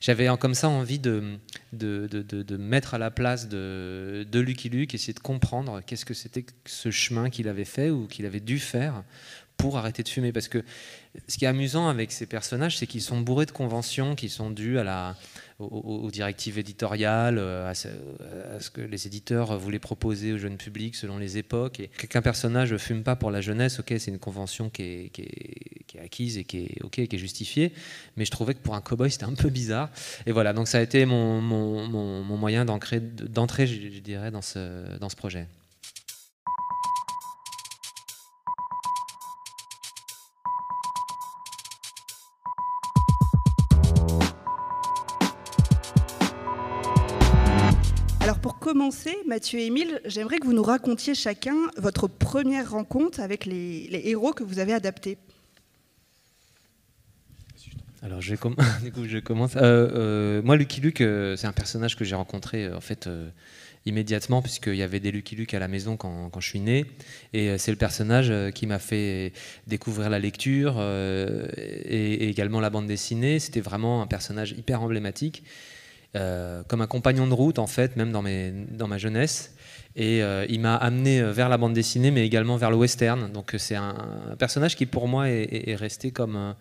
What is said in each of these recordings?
J'avais comme ça envie de mettre à la place de Lucky Luke, essayer de comprendre qu'est-ce que c'était que ce chemin qu'il avait fait ou qu'il avait dû faire pour arrêter de fumer. Parce que ce qui est amusant avec ces personnages, c'est qu'ils sont bourrés de conventions qui sont dues aux directives éditoriales, à ce que les éditeurs voulaient proposer au jeune public selon les époques. Et qu'un personnage ne fume pas pour la jeunesse, ok, c'est une convention qui est acquise et qui est, okay, qui est justifiée, mais je trouvais que pour un cow-boy, c'était un peu bizarre. Et voilà, donc ça a été mon moyen d'entrer, je dirais, dans ce projet. Alors pour commencer, Mathieu et Émile, j'aimerais que vous nous racontiez chacun votre première rencontre avec les héros que vous avez adaptés. Alors du coup, je commence. Moi, Lucky Luke, c'est un personnage que j'ai rencontré en fait immédiatement, puisqu'il y avait des Lucky Luke à la maison quand je suis né, et c'est le personnage qui m'a fait découvrir la lecture et également la bande dessinée. C'était vraiment un personnage hyper emblématique. Comme un compagnon de route en fait, même dans ma jeunesse, et il m'a amené vers la bande dessinée mais également vers le western, donc c'est un personnage qui pour moi est resté comme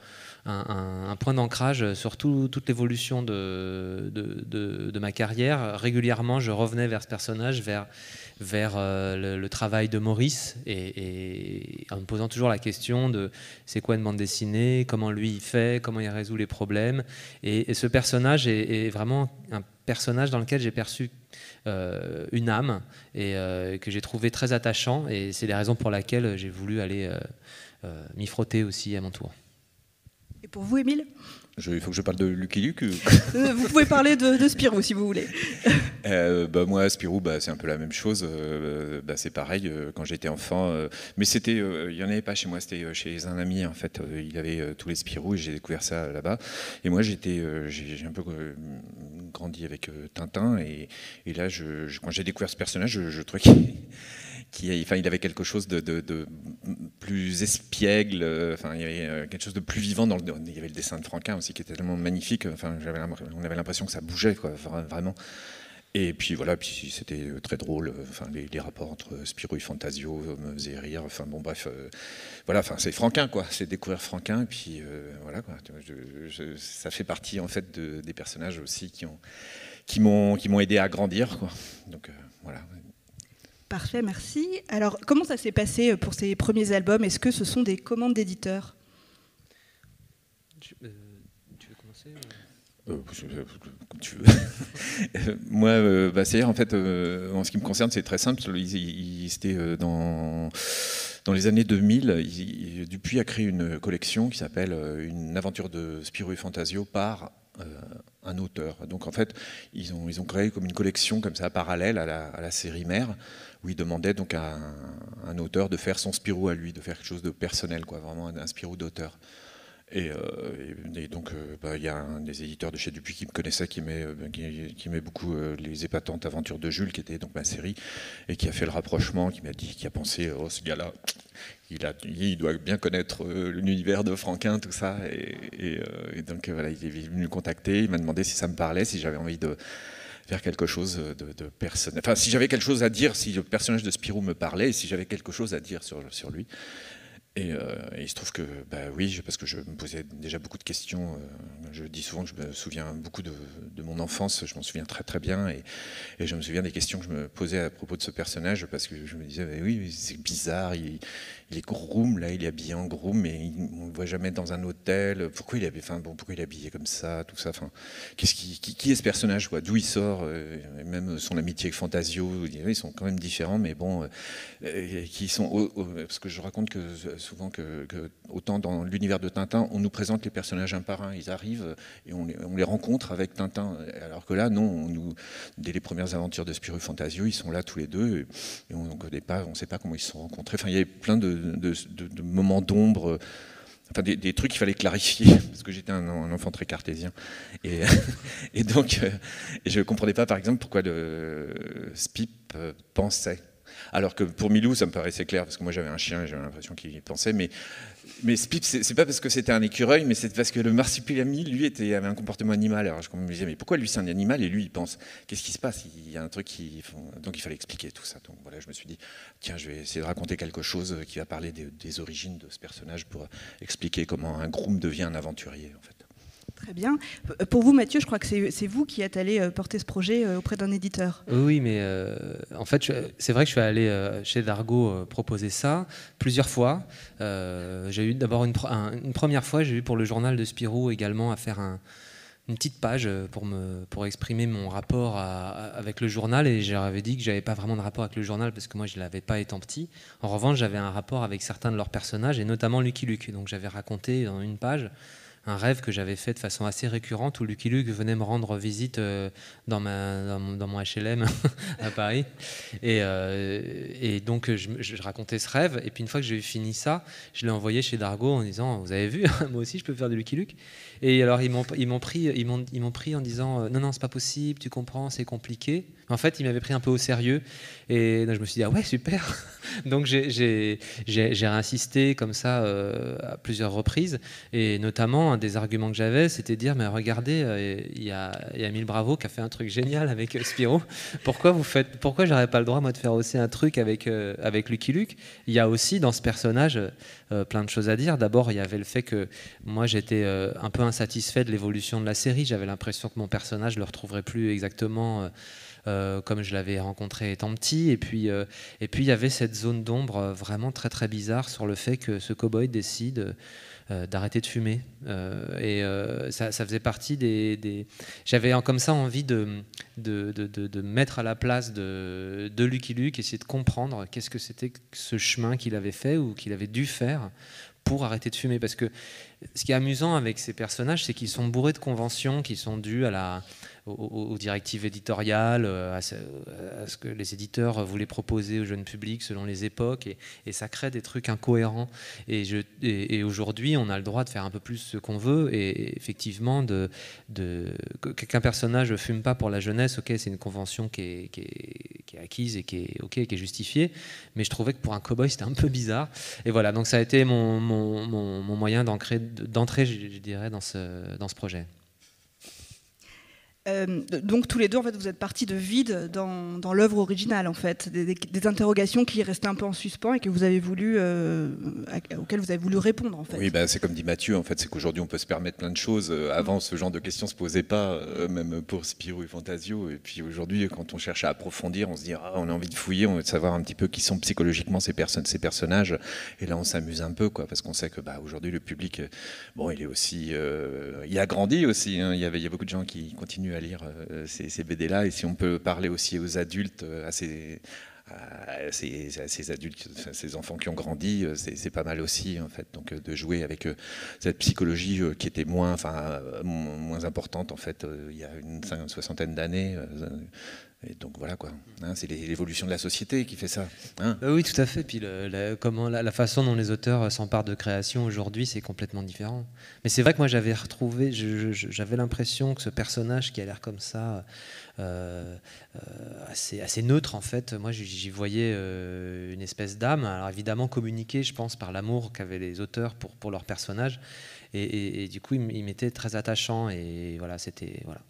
un point d'ancrage sur toute l'évolution de ma carrière. Régulièrement je revenais vers ce personnage, vers le travail de Maurice, et en me posant toujours la question de c'est quoi une bande dessinée, comment lui il fait, comment il résout les problèmes, et ce personnage est vraiment un personnage dans lequel j'ai perçu une âme et que j'ai trouvé très attachant, et c'est les raisons pour lesquelles j'ai voulu aller m'y frotter aussi à mon tour. Et pour vous, Émile ? Il faut que je parle de Lucky Luke. Vous pouvez parler de Spirou si vous voulez. Moi, Spirou, c'est un peu la même chose. C'est pareil quand j'étais enfant. Mais c'était, il n'y en avait pas chez moi, c'était chez un ami en fait. Il avait tous les Spirou et j'ai découvert ça là-bas. Et moi, j'ai un peu grandi avec Tintin. Et là, quand j'ai découvert ce personnage, je trouvais il avait quelque chose de plus espiègle, il y avait quelque chose de plus vivant il y avait le dessin de Franquin aussi qui était tellement magnifique, on avait l'impression que ça bougeait quoi, vraiment. Et puis voilà, puis c'était très drôle, les rapports entre Spirou et Fantasio me faisaient rire, c'est Franquin quoi, c'est découvrir Franquin, et puis voilà quoi, ça fait partie en fait des personnages aussi qui m'ont aidé à grandir quoi. Donc voilà. Parfait, merci. Alors, comment ça s'est passé pour ces premiers albums ? Est-ce que ce sont des commandes d'éditeurs ? Tu veux commencer comme tu veux. Moi, c'est-à-dire, en fait, en ce qui me concerne, c'est très simple. C'était dans les années 2000, Dupuis a créé une collection qui s'appelle Une aventure de Spirou et Fantasio par un auteur. Donc en fait, ils ont créé comme une collection comme ça parallèle à la série mère, où ils demandaient donc à un auteur de faire son Spirou à lui, de faire quelque chose de personnel, quoi, vraiment un Spirou d'auteur. Et donc, il y a un des éditeurs de chez Dupuis qui me connaissait, qui aimait beaucoup les épatantes aventures de Jules, qui était donc ma série, et qui a fait le rapprochement, qui a pensé, oh, ce gars-là, il doit bien connaître l'univers de Franquin, tout ça. Et donc, voilà, il est venu me contacter, il m'a demandé si ça me parlait, si j'avais envie de faire quelque chose de personnel. Enfin, si j'avais quelque chose à dire, si le personnage de Spirou me parlait, et si j'avais quelque chose à dire sur lui. Et il se trouve que, oui, parce que je me posais déjà beaucoup de questions. Je dis souvent que je me souviens beaucoup de mon enfance, je m'en souviens très très bien. Et je me souviens des questions que je me posais à propos de ce personnage, parce que je me disais, oui, c'est bizarre, il est groom, là, il est habillé en groom, mais on ne le voit jamais dans un hôtel. Pourquoi il est habillé comme ça, tout ça, qui est ce personnage, quoi, d'où il sort, et même son amitié avec Fantasio, ils sont quand même différents, mais bon, qui sont, parce que je raconte que souvent que autant dans l'univers de Tintin, on nous présente les personnages un par un, ils arrivent et on les rencontre avec Tintin, alors que là, non, dès les premières aventures de Spirou et Fantasio, ils sont là tous les deux, et on ne connaît pas, on ne sait pas comment ils se sont rencontrés. Enfin, il y avait plein de moments d'ombre, des trucs qu'il fallait clarifier, parce que j'étais un enfant très cartésien. Et donc, je ne comprenais pas, par exemple, pourquoi le Spip pensait Alors que pour Milou, ça me paraissait clair, parce que moi j'avais un chien et j'avais l'impression qu'il y pensait, mais Spip, c'est pas parce que c'était un écureuil, mais c'est parce que le marsupilami, lui, avait un comportement animal. Alors je me disais, mais pourquoi lui c'est un animal et lui il pense, qu'est-ce qui se passe? Il y a un truc donc il fallait expliquer tout ça. Donc voilà, je me suis dit, tiens, je vais essayer de raconter quelque chose qui va parler des origines de ce personnage pour expliquer comment un groom devient un aventurier, en fait. Très bien. Pour vous, Mathieu, je crois que c'est vous qui êtes allé porter ce projet auprès d'un éditeur. Oui, mais en fait, c'est vrai que je suis allé chez Dargaud proposer ça plusieurs fois. J'ai eu d'abord une première fois, j'ai eu pour le journal de Spirou également à faire une petite page pour exprimer mon rapport avec le journal, et j'avais dit que j'avais pas vraiment de rapport avec le journal parce que moi je l'avais pas étant petit. En revanche, j'avais un rapport avec certains de leurs personnages et notamment Lucky Luke. Donc j'avais raconté dans une page un rêve que j'avais fait de façon assez récurrente où Lucky Luke venait me rendre visite dans mon HLM à Paris. Et donc je racontais ce rêve. Et puis une fois que j'ai fini ça, je l'ai envoyé chez Dargaud en disant, vous avez vu, moi aussi je peux faire de Lucky Luke. Et alors ils m'ont pris en disant, non, c'est pas possible, tu comprends, c'est compliqué. En fait, ils m'avaient pris un peu au sérieux. Et donc, je me suis dit, ah ouais, super. Donc j'ai insisté comme ça à plusieurs reprises. Et notamment, un des arguments que j'avais, c'était de dire, mais regardez, il y a Émile Bravo qui a fait un truc génial avec Spirou. Pourquoi j'aurais pas le droit, moi, de faire aussi un truc avec Lucky Luke? Il y a aussi dans ce personnage plein de choses à dire. D'abord, il y avait le fait que moi, j'étais un peu insatisfait de l'évolution de la série. J'avais l'impression que mon personnage ne le retrouverait plus exactement comme je l'avais rencontré étant petit. Et puis il y avait cette zone d'ombre vraiment très très bizarre sur le fait que ce cow-boy décide d'arrêter de fumer. Ça faisait partie J'avais comme ça envie de mettre à la place de Lucky Luke, essayer de comprendre qu'est-ce que c'était que ce chemin qu'il avait fait ou qu'il avait dû faire pour arrêter de fumer. Parce que ce qui est amusant avec ces personnages, c'est qu'ils sont bourrés de conventions qui sont dues aux directives éditoriales, à ce que les éditeurs voulaient proposer au jeune public selon les époques, et ça crée des trucs incohérents. Et aujourd'hui, on a le droit de faire un peu plus ce qu'on veut, et effectivement, qu'un personnage ne fume pas pour la jeunesse, ok, c'est une convention qui est acquise et qui est justifiée, mais je trouvais que pour un cow-boy, c'était un peu bizarre. Et voilà, donc ça a été mon moyen d'entrer, je dirais, dans ce projet. Donc tous les deux, en fait, vous êtes partis de vide dans l'œuvre originale, en fait, des interrogations qui restaient un peu en suspens et que vous avez auxquelles vous avez voulu répondre, en fait. Oui, c'est comme dit Mathieu, en fait, c'est qu'aujourd'hui on peut se permettre plein de choses. Avant, ce genre de questions se posait pas, même pour Spirou et Fantasio. Et puis aujourd'hui, quand on cherche à approfondir, on se dit, on a envie de fouiller, on veut savoir un petit peu qui sont psychologiquement ces personnages. Et là, on s'amuse un peu, quoi, parce qu'on sait que aujourd'hui le public, il est aussi, il a grandi aussi. Hein. Il y a beaucoup de gens qui continuent à lire ces BD-là, et si on peut parler aussi aux adultes, à ces adultes, ces enfants qui ont grandi, c'est pas mal aussi, en fait, donc de jouer avec cette psychologie qui était moins importante, en fait, il y a une soixantaine d'années. Et donc voilà quoi, c'est l'évolution de la société qui fait ça. Oui, tout à fait. Puis la façon dont les auteurs s'emparent de création aujourd'hui, c'est complètement différent. Mais c'est vrai que moi j'avais retrouvé, j'avais l'impression que ce personnage qui a l'air comme ça, assez neutre en fait, moi j'y voyais une espèce d'âme. Alors évidemment communiquée, je pense, par l'amour qu'avaient les auteurs pour leur personnage. Et du coup, il m'était très attachant. Et voilà, c'était... Voilà.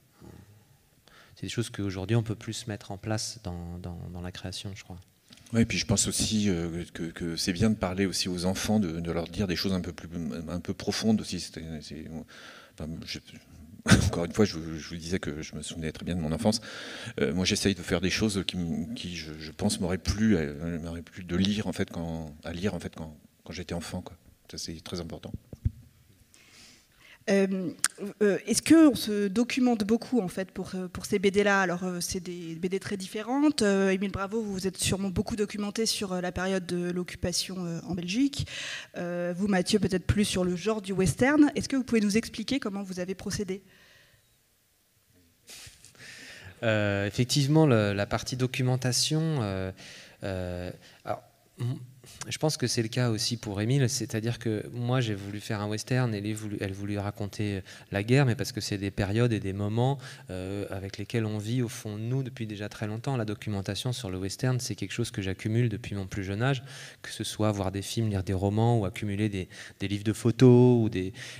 C'est des choses qu'aujourd'hui on peut plus mettre en place dans la création, je crois. Oui, et puis je pense aussi que c'est bien de parler aussi aux enfants, de leur dire des choses un peu profondes aussi. Encore une fois, je vous disais que je me souvenais très bien de mon enfance. Moi, j'essaye de faire des choses qui je pense, m'auraient plu de lire en fait quand j'étais enfant, quoi. Ça, c'est très important. Est-ce qu'on se documente beaucoup en fait pour ces BD-là? Alors c'est des BD très différentes. Émile Bravo, vous vous êtes sûrement beaucoup documenté sur la période de l'occupation en Belgique. Vous, Mathieu, peut-être plus sur le genre du western. Est-ce que vous pouvez nous expliquer comment vous avez procédé? Effectivement, la partie documentation... alors, je pense que c'est le cas aussi pour Émile, c'est-à-dire que moi j'ai voulu faire un western et elle voulait raconter la guerre, mais parce que c'est des périodes et des moments avec lesquels on vit au fond de nous depuis déjà très longtemps. La documentation sur le western, c'est quelque chose que j'accumule depuis mon plus jeune âge, que ce soit voir des films, lire des romans ou accumuler des livres de photos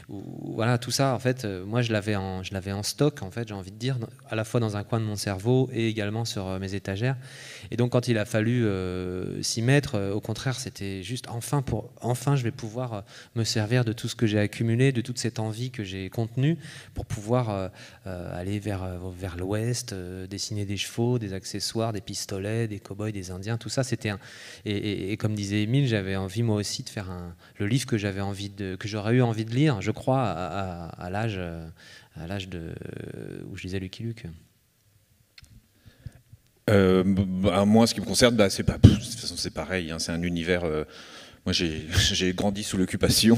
voilà, tout ça. En fait, moi je l'avais en stock, en fait, j'ai envie de dire, à la fois dans un coin de mon cerveau et également sur mes étagères. Et donc quand il a fallu s'y mettre, au contraire, c'était juste enfin je vais pouvoir me servir de tout ce que j'ai accumulé, de toute cette envie que j'ai contenue pour pouvoir aller vers l'ouest, dessiner des chevaux, des accessoires, des pistolets, des cow-boys, des indiens, tout ça. C'était et comme disait Émile, j'avais envie moi aussi de faire le livre que j'aurais eu envie de lire, je crois, à l'âge où je lisais Lucky Luke. Moi, ce qui me concerne, de toute façon, c'est pareil. Hein, c'est un univers. Moi, j'ai grandi sous l'occupation.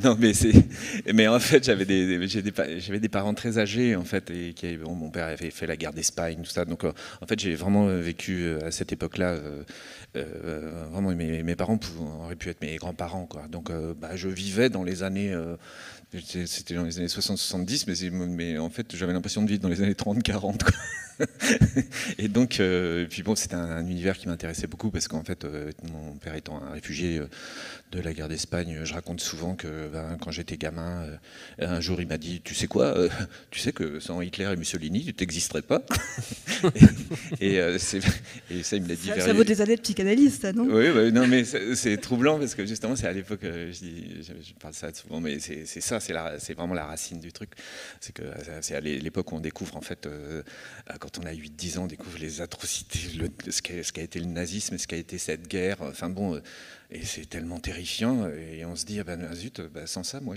Non, mais en fait, j'avais des parents très âgés, en fait, et mon père avait fait la guerre d'Espagne, tout ça. Donc, en fait, j'ai vraiment vécu à cette époque-là. Vraiment, mes parents auraient pu être mes grands-parents, quoi. Donc, je vivais dans les années. C'était dans les années 60-70, mais en fait, j'avais l'impression de vivre dans les années 30-40. Et donc, puis bon, c'était un univers qui m'intéressait beaucoup parce qu'en fait, mon père étant un réfugié de la guerre d'Espagne, je raconte souvent que quand j'étais gamin, un jour il m'a dit, tu sais quoi, tu sais que sans Hitler et Mussolini, tu n'existerais pas. et ça, il me l'a dit. Ça vaut des années de psychanalyse, ça, non? Oui, non, mais c'est troublant parce que justement, c'est à l'époque, je parle ça souvent, mais c'est ça, c'est vraiment la racine du truc. C'est que c'est à l'époque où on découvre, en fait, quand on a 8-10 ans, on découvre les atrocités, ce qu'a été le nazisme, ce qu'a été cette guerre. Enfin bon, et c'est tellement terrifiant. Et on se dit, zut, sans ça, moi,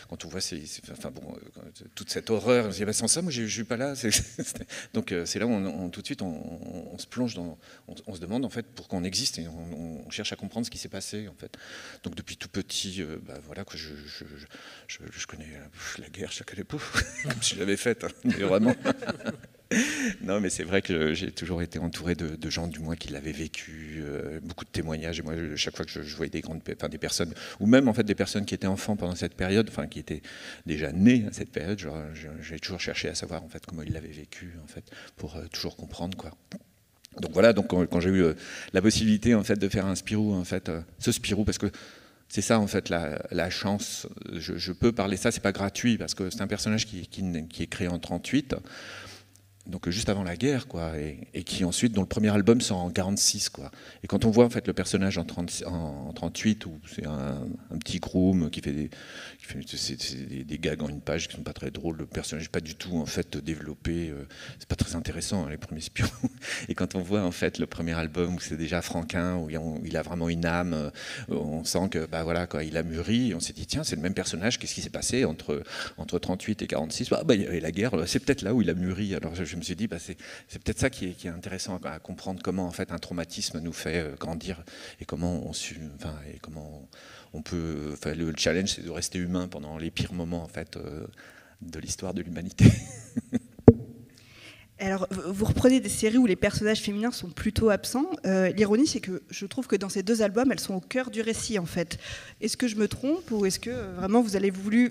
quand on voit toute cette horreur, on se dit, sans ça, moi, je suis pas là. Donc c'est là où tout de suite, on se plonge on se demande en fait pourquoi on existe et on cherche à comprendre ce qui s'est passé en fait. Donc depuis tout petit, voilà que je connais la guerre, je la connais pas, comme si je l'avais faite, hein, mais vraiment. Non, mais c'est vrai que j'ai toujours été entouré de gens, du moins, qui l'avaient vécu, beaucoup de témoignages. Et moi, chaque fois que je voyais des personnes, ou même en fait des personnes qui étaient enfants pendant cette période, enfin qui étaient déjà nées à cette période, j'ai toujours cherché à savoir en fait comment ils l'avaient vécu, en fait, pour toujours comprendre, quoi. Donc voilà. Donc quand j'ai eu la possibilité en fait de faire un Spirou, en fait, ce Spirou, parce que c'est ça en fait la chance. Je peux parler ça, c'est pas gratuit parce que c'est un personnage qui est créé en 1938. Donc juste avant la guerre, quoi, et qui ensuite, dont le premier album sort en 1946, quoi. Et quand on voit en fait le personnage en 1938, où c'est un petit groom qui fait des gags en une page qui sont pas très drôles, le personnage n'est pas du tout en fait développé, c'est pas très intéressant, hein, les premiers Spirou. Et quand on voit en fait le premier album où c'est déjà Franquin, où il a vraiment une âme, on sent que voilà, quoi, il a mûri, et on s'est dit tiens, c'est le même personnage, qu'est-ce qui s'est passé entre 38 et 46? Et la guerre, c'est peut-être là où il a mûri. Alors je me suis dit, c'est peut-être ça qui est intéressant à comprendre, comment en fait un traumatisme nous fait grandir et comment on peut. Enfin, le challenge, c'est de rester humain pendant les pires moments en fait de l'histoire de l'humanité. Alors, vous reprenez des séries où les personnages féminins sont plutôt absents. L'ironie, c'est que je trouve que dans ces deux albums, elles sont au cœur du récit, en fait. Est-ce que je me trompe ou est-ce que vraiment vous avez voulu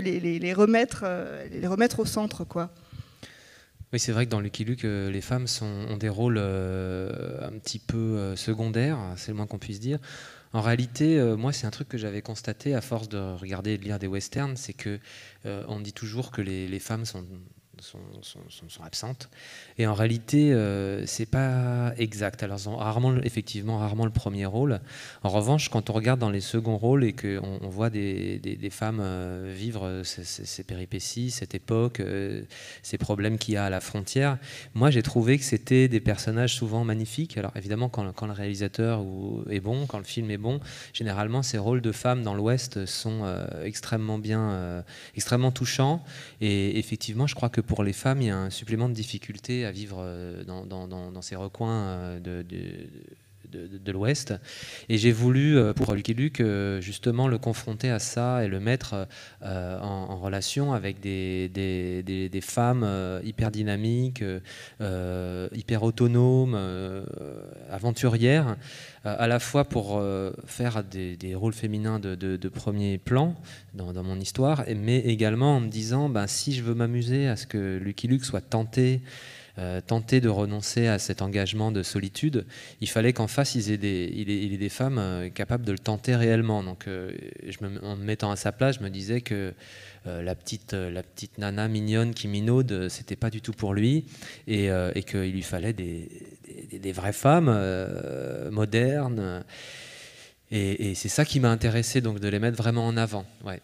les remettre au centre, quoi? Oui, c'est vrai que dans Lucky Luke, les femmes ont des rôles un petit peu secondaires, c'est le moins qu'on puisse dire. En réalité, moi, c'est un truc que j'avais constaté à force de regarder et de lire des westerns, c'est que on dit toujours que les femmes sont absentes, et en réalité c'est pas exact. Alors elles ont effectivement rarement le premier rôle. En revanche, quand on regarde dans les seconds rôles et qu'on voit des femmes vivre ces péripéties, cette époque, ces problèmes qu'il y a à la frontière, moi j'ai trouvé que c'était des personnages souvent magnifiques. Alors évidemment, quand le réalisateur est bon, quand le film est bon, généralement ces rôles de femmes dans l'Ouest sont extrêmement touchants, et effectivement je crois que pour les femmes, il y a un supplément de difficulté à vivre dans ces recoins de l'Ouest. Et j'ai voulu, pour Lucky Luke, justement le confronter à ça et le mettre en relation avec des femmes hyper dynamiques, hyper autonomes, aventurières, à la fois pour faire des rôles féminins de premier plan dans mon histoire, mais également en me disant, si je veux m'amuser à ce que Lucky Luke soit tenté de renoncer à cet engagement de solitude, il fallait qu'en face il ait des femmes capables de le tenter réellement. Donc en me mettant à sa place, je me disais que la petite nana mignonne qui minaude, c'était pas du tout pour lui, et qu'il lui fallait des vraies femmes modernes, et c'est ça qui m'a intéressé, donc de les mettre vraiment en avant. Ouais.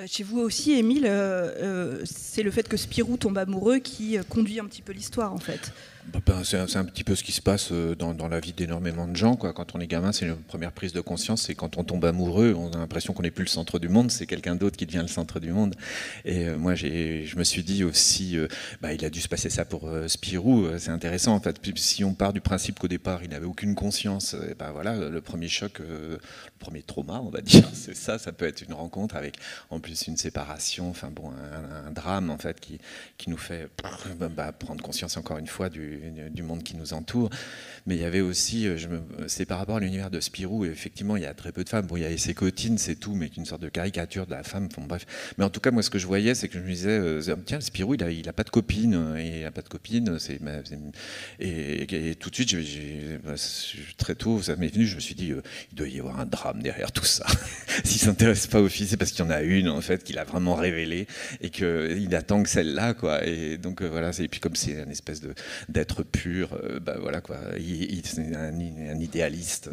Chez vous aussi, Émile, c'est le fait que Spirou tombe amoureux qui conduit un petit peu l'histoire, en fait. C'est un petit peu ce qui se passe dans la vie d'énormément de gens, quoi. Quand on est gamin, c'est une première prise de conscience, c'est quand on tombe amoureux, on a l'impression qu'on n'est plus le centre du monde, c'est quelqu'un d'autre qui devient le centre du monde. Et moi, je me suis dit aussi, il a dû se passer ça pour Spirou, c'est intéressant en fait. Puis, si on part du principe qu'au départ, il n'avait aucune conscience, voilà, le premier choc, le premier trauma, on va dire, c'est ça peut être une rencontre avec en plus une séparation, enfin bon, un drame en fait qui nous fait prendre conscience encore une fois du monde qui nous entoure. Mais il y avait aussi, c'est par rapport à l'univers de Spirou, et effectivement il y a très peu de femmes, bon il y a ses cotines, c'est tout, mais une sorte de caricature de la femme, bon, bref. Mais en tout cas moi ce que je voyais, c'est que je me disais, tiens Spirou il a pas de copine, et tout de suite très tôt ça m'est venu, je me suis dit il doit y avoir un drame derrière tout ça. S'il s'intéresse pas aux filles, c'est parce qu'il y en a une en fait qu'il a vraiment révélée et qu'il attend que celle-là, quoi. Et donc voilà, et puis comme c'est une espèce d'être pur, voilà quoi. C'est un idéaliste.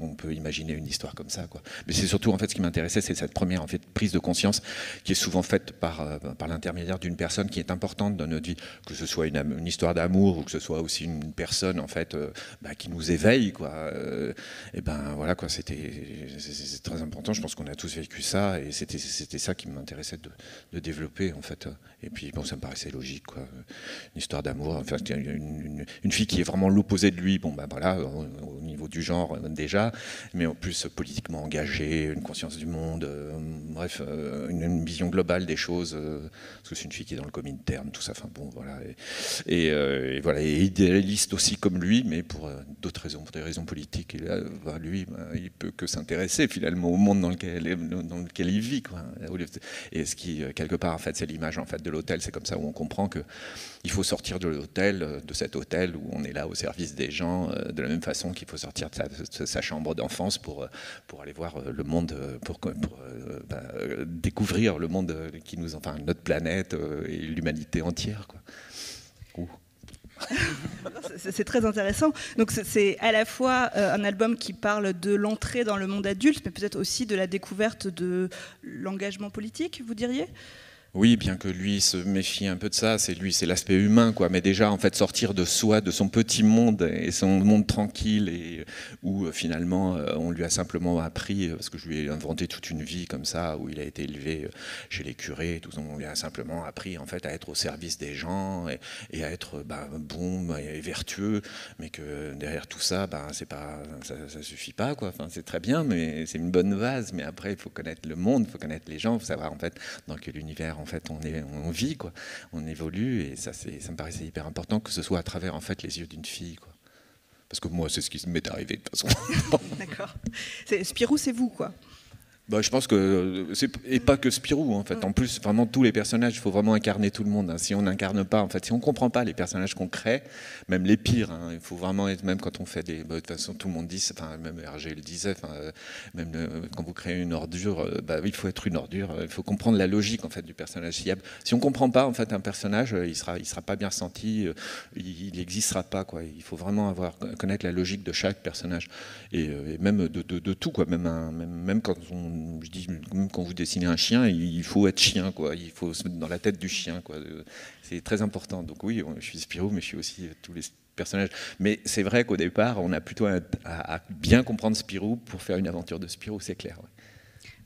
On peut imaginer une histoire comme ça, quoi. Mais c'est surtout en fait ce qui m'intéressait, c'est cette première en fait prise de conscience qui est souvent faite par l'intermédiaire d'une personne qui est importante dans notre vie, que ce soit une histoire d'amour ou que ce soit aussi une personne en fait qui nous éveille, quoi. Et voilà quoi, c'est très important. Je pense qu'on a tous vécu ça et c'était ça qui m'intéressait de développer en fait. Et puis bon, ça me paraissait logique, quoi. Une histoire d'amour, enfin une fille qui est vraiment l'opposé de lui, voilà, au niveau du genre déjà, mais en plus politiquement engagée, une conscience du monde, bref, une vision globale des choses, parce que c'est une fille qui est dans le Comintern, tout ça, enfin bon, voilà, et voilà, et idéaliste aussi comme lui, mais pour d'autres raisons, pour des raisons politiques. Et là, lui, il peut que s'intéresser finalement au monde dans lequel il vit, quoi. Et ce qui quelque part en fait, c'est l'image en fait de l'hôtel, c'est comme ça où on comprend que il faut sortir de l'hôtel, de cet hôtel où on est là au service des gens, de la même façon qu'il faut sortir de sa chambre d'enfance pour aller voir le monde, pour découvrir le monde qui nous, enfin notre planète et l'humanité entière, quoi. C'est très intéressant. Donc c'est à la fois un album qui parle de l'entrée dans le monde adulte, mais peut-être aussi de la découverte de l'engagement politique, vous diriez ? Oui, bien que lui se méfie un peu de ça, c'est l'aspect humain, quoi. Mais déjà, en fait, sortir de soi, de son petit monde et son monde tranquille, et où finalement on lui a simplement appris, parce que je lui ai inventé toute une vie comme ça, où il a été élevé chez les curés, tout ça, on lui a simplement appris en fait à être au service des gens et à être bon et vertueux, mais que derrière tout ça, ça suffit pas, quoi. Enfin, c'est très bien, mais c'est une bonne base. Mais après, il faut connaître le monde, il faut connaître les gens, il faut savoir en fait dans quel univers en fait on vit, quoi, on évolue, et ça me paraissait hyper important que ce soit à travers en fait les yeux d'une fille, quoi. Parce que moi c'est ce qui m'est arrivé de toute façon. D'accord. Spirou, c'est vous, quoi. Je pense que et pas que Spirou en fait. En plus, vraiment tous les personnages, il faut vraiment incarner tout le monde. Si on n'incarne pas, en fait, si on comprend pas les personnages qu'on crée, même les pires, il faut vraiment être, même quand on fait de toute façon tout le monde dit, enfin même Hergé le disait, même quand vous créez une ordure, il faut être une ordure. Il faut comprendre la logique en fait du personnage. Si on comprend pas en fait un personnage, il sera pas bien senti, il n'existera pas, quoi. Il faut vraiment connaître la logique de chaque personnage et même de tout, quoi. Même quand je dis, quand vous dessinez un chien, il faut être chien, quoi. Il faut se mettre dans la tête du chien, quoi. C'est très important. Donc oui, je suis Spirou, mais je suis aussi tous les personnages. Mais c'est vrai qu'au départ, on a plutôt à bien comprendre Spirou pour faire une aventure de Spirou, c'est clair.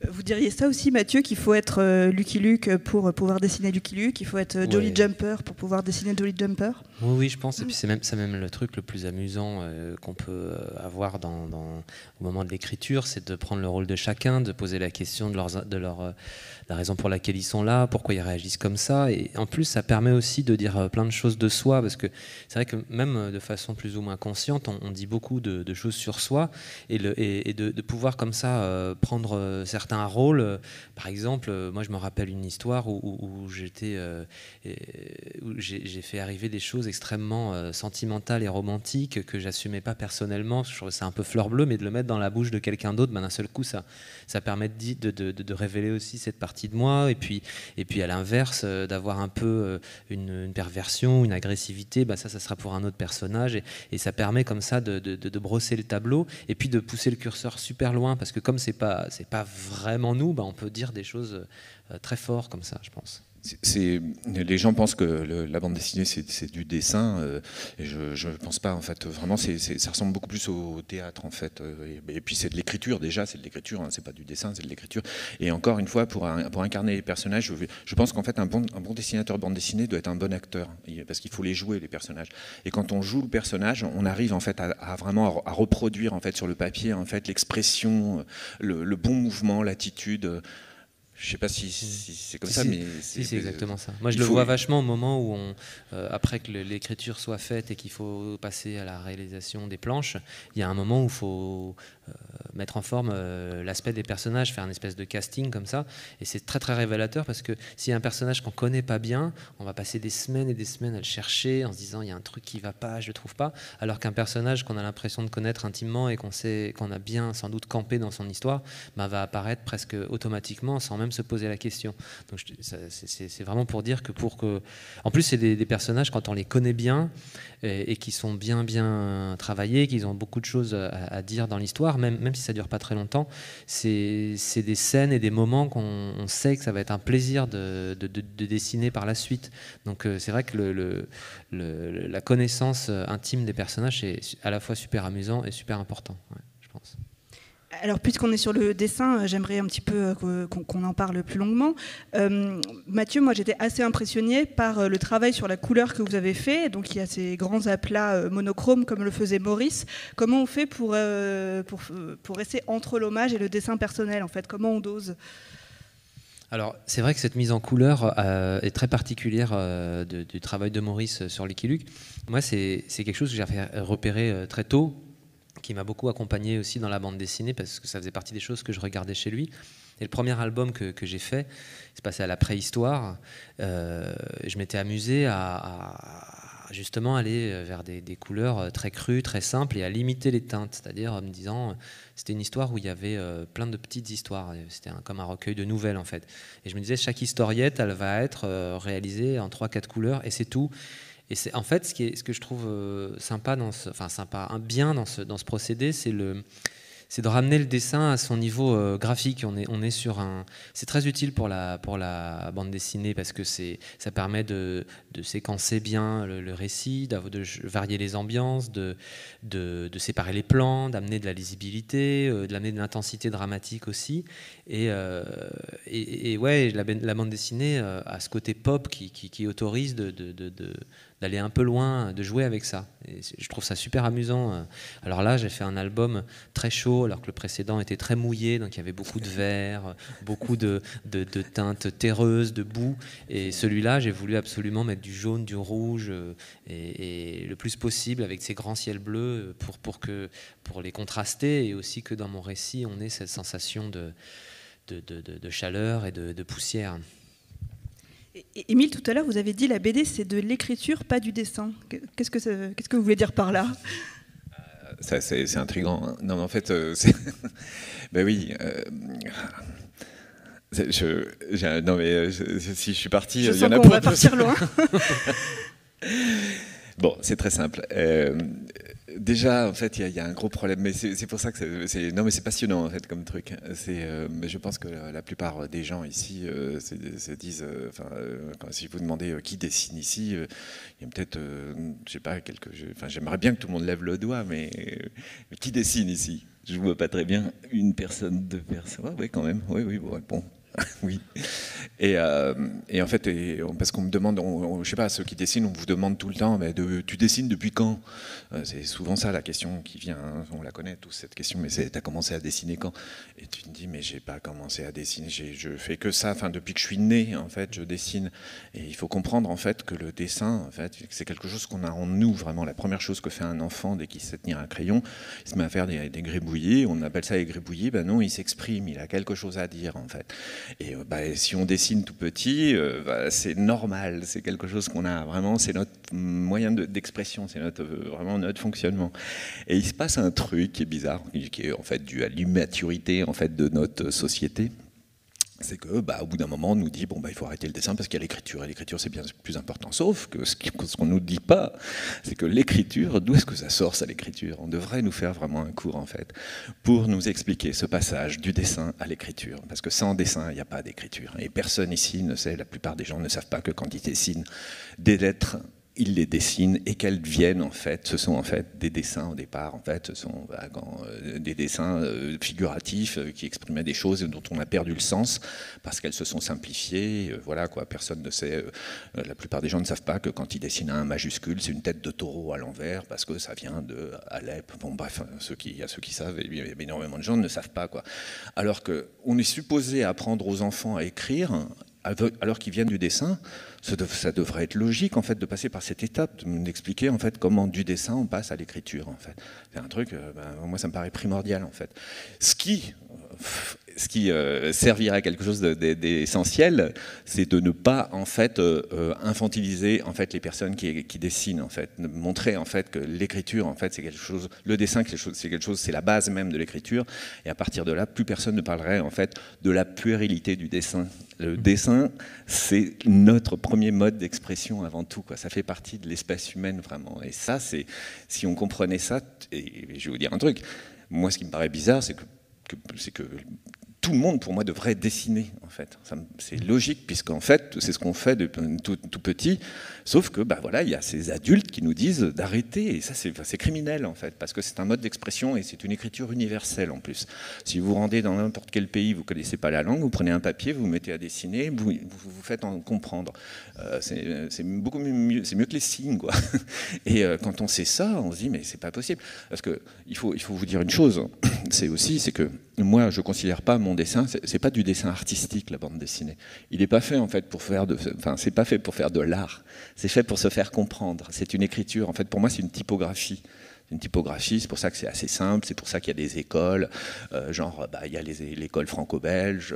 Ouais. Vous diriez ça aussi, Mathieu, qu'il faut être Lucky Luke pour pouvoir dessiner Lucky Luke, qu'il faut être Jolly Jumper pour pouvoir dessiner Jolly Jumper? Oui, je pense. Et puis c'est même le truc le plus amusant qu'on peut avoir au moment de l'écriture, c'est de prendre le rôle de chacun, de poser la question de la raison pour laquelle ils sont là, pourquoi ils réagissent comme ça. Et en plus, ça permet aussi de dire plein de choses de soi, parce que c'est vrai que même de façon plus ou moins consciente, on dit beaucoup de choses sur soi, et de pouvoir comme ça prendre certains rôles. Par exemple, moi je me rappelle une histoire où j'ai fait arriver des choses extrêmement sentimentales et romantiques que j'assumais pas personnellement. Je trouvais ça un peu fleur bleue, mais de le mettre dans la bouche de quelqu'un d'autre, d'un seul coup, ça permet de révéler aussi cette partie de moi. Et puis à l'inverse, d'avoir un peu une perversion, une agressivité, ça sera pour un autre personnage. Et ça permet comme ça de brosser le tableau et puis de pousser le curseur super loin, parce que comme c'est pas vraiment nous, on peut dire des choses très fort comme ça, je pense. Les gens pensent que la bande dessinée c'est du dessin, et je pense pas en fait. Vraiment, ça ressemble beaucoup plus au théâtre en fait. Et puis c'est de l'écriture déjà, c'est de l'écriture, c'est pas du dessin, c'est de l'écriture. Et encore une fois, pour incarner les personnages, je pense qu'en fait un bon dessinateur de bande dessinée doit être un bon acteur, parce qu'il faut les jouer les personnages. Et quand on joue le personnage, on arrive en fait à vraiment à reproduire en fait sur le papier en fait l'expression, le bon mouvement, l'attitude. Je ne sais pas si c'est comme ça, mais... c'est exactement ça. Moi, je le vois vachement au moment où, après que l'écriture soit faite et qu'il faut passer à la réalisation des planches, il y a un moment où il faut mettre en forme l'aspect des personnages, faire une espèce de casting comme ça. Et c'est très, très révélateur, parce que s'il y a un personnage qu'on ne connaît pas bien, on va passer des semaines et des semaines à le chercher en se disant « il y a un truc qui ne va pas, je ne le trouve pas ». Alors qu'un personnage qu'on a l'impression de connaître intimement et qu'on a bien sans doute campé dans son histoire, va apparaître presque automatiquement sans même se poser la question. Donc c'est vraiment pour dire que en plus c'est des personnages, quand on les connaît bien et qui sont bien travaillés, qu'ils ont beaucoup de choses à dire dans l'histoire, même si ça dure pas très longtemps, c'est des scènes et des moments qu'on sait que ça va être un plaisir de dessiner par la suite. Donc c'est vrai que la connaissance intime des personnages, c'est à la fois super amusant et super important, je pense. Alors, puisqu'on est sur le dessin, j'aimerais un petit peu qu'on en parle plus longuement. Mathieu, moi j'étais assez impressionnée par le travail sur la couleur que vous avez fait. Donc il y a ces grands aplats monochromes comme le faisait Maurice. Comment on fait pour rester entre l'hommage et le dessin personnel en fait? Comment on dose? Alors, c'est vrai que cette mise en couleur est très particulière du travail de Maurice sur Lucky Luke. Moi, c'est quelque chose que j'ai fait repérer très tôt, qui m'a beaucoup accompagné aussi dans la bande dessinée, parce que ça faisait partie des choses que je regardais chez lui. Et le premier album que j'ai fait, c'est passé à la préhistoire. Je m'étais amusé à justement aller vers des couleurs très crues, très simples, et à limiter les teintes. C'est-à-dire en me disant, c'était une histoire où il y avait plein de petites histoires. C'était comme un recueil de nouvelles en fait. Et je me disais, chaque historiette, elle va être réalisée en 3-4 couleurs, et c'est tout. Et c'est en fait ce que je trouve sympa bien dans ce procédé, c'est de ramener le dessin à son niveau graphique. On est sur c'est très utile pour la bande dessinée, parce que ça permet de séquencer bien le récit, de varier les ambiances, de séparer les plans, d'amener de la lisibilité, d'amener de l'intensité dramatique aussi. Et ouais, la bande dessinée a ce côté pop qui autorise d'aller un peu loin, de jouer avec ça. Et je trouve ça super amusant. Alors là, j'ai fait un album très chaud, alors que le précédent était très mouillé, donc il y avait beaucoup de vert, beaucoup de teintes terreuses, de boue. Et celui-là, j'ai voulu absolument mettre du jaune, du rouge, et le plus possible avec ces grands ciels bleus pour les contraster, et aussi que dans mon récit, on ait cette sensation de chaleur et de poussière. Émile, tout à l'heure, vous avez dit la BD, c'est de l'écriture, pas du dessin. Qu'est-ce que vous voulez dire par là? Ça, c'est intriguant. Hein. Non, mais en fait, ben oui. Non, mais si je suis parti, il y en a pas. On va partir loin. Bon, c'est très simple. Déjà, en fait, il y a un gros problème, mais c'est pour ça que c'est passionnant en fait comme truc. Mais je pense que la plupart des gens ici se disent, si vous demandez qui dessine ici, il y a peut-être, je sais pas, j'aimerais bien que tout le monde lève le doigt, mais qui dessine ici? Je vois pas très bien une personne, deux personnes. Oui, quand même. Oui, bon. Oui. Et en fait, parce qu'on me demande, je sais pas, ceux qui dessinent, on vous demande tout le temps, mais tu dessines depuis quand? C'est souvent ça la question qui vient, hein, on la connaît tous cette question, mais t'as commencé à dessiner quand? Et tu te dis, mais j'ai pas commencé à dessiner, je fais que ça, enfin depuis que je suis né, en fait, je dessine. Et il faut comprendre en fait que le dessin, en fait, c'est quelque chose qu'on a en nous, vraiment. La première chose que fait un enfant dès qu'il sait tenir un crayon, il se met à faire des gribouillis, on appelle ça des gribouillis, ben non, il s'exprime, il a quelque chose à dire, en fait. Et si on dessine tout petit, c'est normal, c'est quelque chose qu'on a vraiment, c'est notre moyen d'expression, c'est vraiment notre fonctionnement. Et il se passe un truc qui est bizarre, qui est en fait dû à l'immaturité en fait de notre société. C'est que, au bout d'un moment, on nous dit il faut arrêter le dessin parce qu'il y a l'écriture. Et l'écriture, c'est bien plus important. Sauf que ce qu'on ne nous dit pas, c'est que l'écriture, d'où est-ce que ça sort, ça, l'écriture? On devrait nous faire vraiment un cours, en fait, pour nous expliquer ce passage du dessin à l'écriture. Parce que sans dessin, il n'y a pas d'écriture. Et personne ici ne sait, la plupart des gens ne savent pas que quand ils dessinent des lettres, ils les dessinent et qu'elles viennent en fait, ce sont en fait des dessins au départ, en fait, ce sont des dessins figuratifs qui exprimaient des choses dont on a perdu le sens parce qu'elles se sont simplifiées. Voilà quoi, personne ne sait, la plupart des gens ne savent pas que quand ils dessinent un majuscule, c'est une tête de taureau à l'envers parce que ça vient de Alep. Bon bref, il y a ceux qui savent, et énormément de gens ne savent pas quoi. Alors qu'on est supposé apprendre aux enfants à écrire alors qu'ils viennent du dessin. Ça devrait être logique en fait de passer par cette étape, d'expliquer en fait comment du dessin on passe à l'écriture en fait. C'est un truc, moi ça me paraît primordial en fait. Ce qui servirait à quelque chose d'essentiel, c'est de ne pas en fait infantiliser en fait les personnes qui dessinent en fait, montrer en fait que l'écriture en fait c'est quelque chose, le dessin c'est quelque chose, c'est la base même de l'écriture, et à partir de là plus personne ne parlerait en fait de la puérilité du dessin. Le dessin c'est notre premier mode d'expression avant tout quoi. Ça fait partie de l'espèce humaine vraiment, et ça c'est, si on comprenait ça, et je vais vous dire un truc, moi ce qui me paraît bizarre c'est que tout le monde, pour moi, devrait dessiner, en fait. C'est logique, puisqu'en fait, c'est ce qu'on fait depuis tout petit, sauf que, il y a ces adultes qui nous disent d'arrêter, et ça, c'est criminel, en fait, parce que c'est un mode d'expression, et c'est une écriture universelle, en plus. Si vous vous rendez dans n'importe quel pays, vous ne connaissez pas la langue, vous prenez un papier, vous vous mettez à dessiner, vous faites en comprendre. C'est beaucoup mieux, c'est mieux que les signes, quoi. Et quand on sait ça, on se dit, mais c'est pas possible. Parce qu'il faut vous dire une chose, c'est que moi, je ne considère pas mon dessin, c'est pas du dessin artistique, la bande dessinée. Il n'est pas fait en fait c'est pas fait pour faire de l'art. C'est fait pour se faire comprendre. C'est une écriture. En fait, pour moi, c'est une typographie. Une typographie, c'est pour ça que c'est assez simple, c'est pour ça qu'il y a des écoles, il y a l'école franco-belge,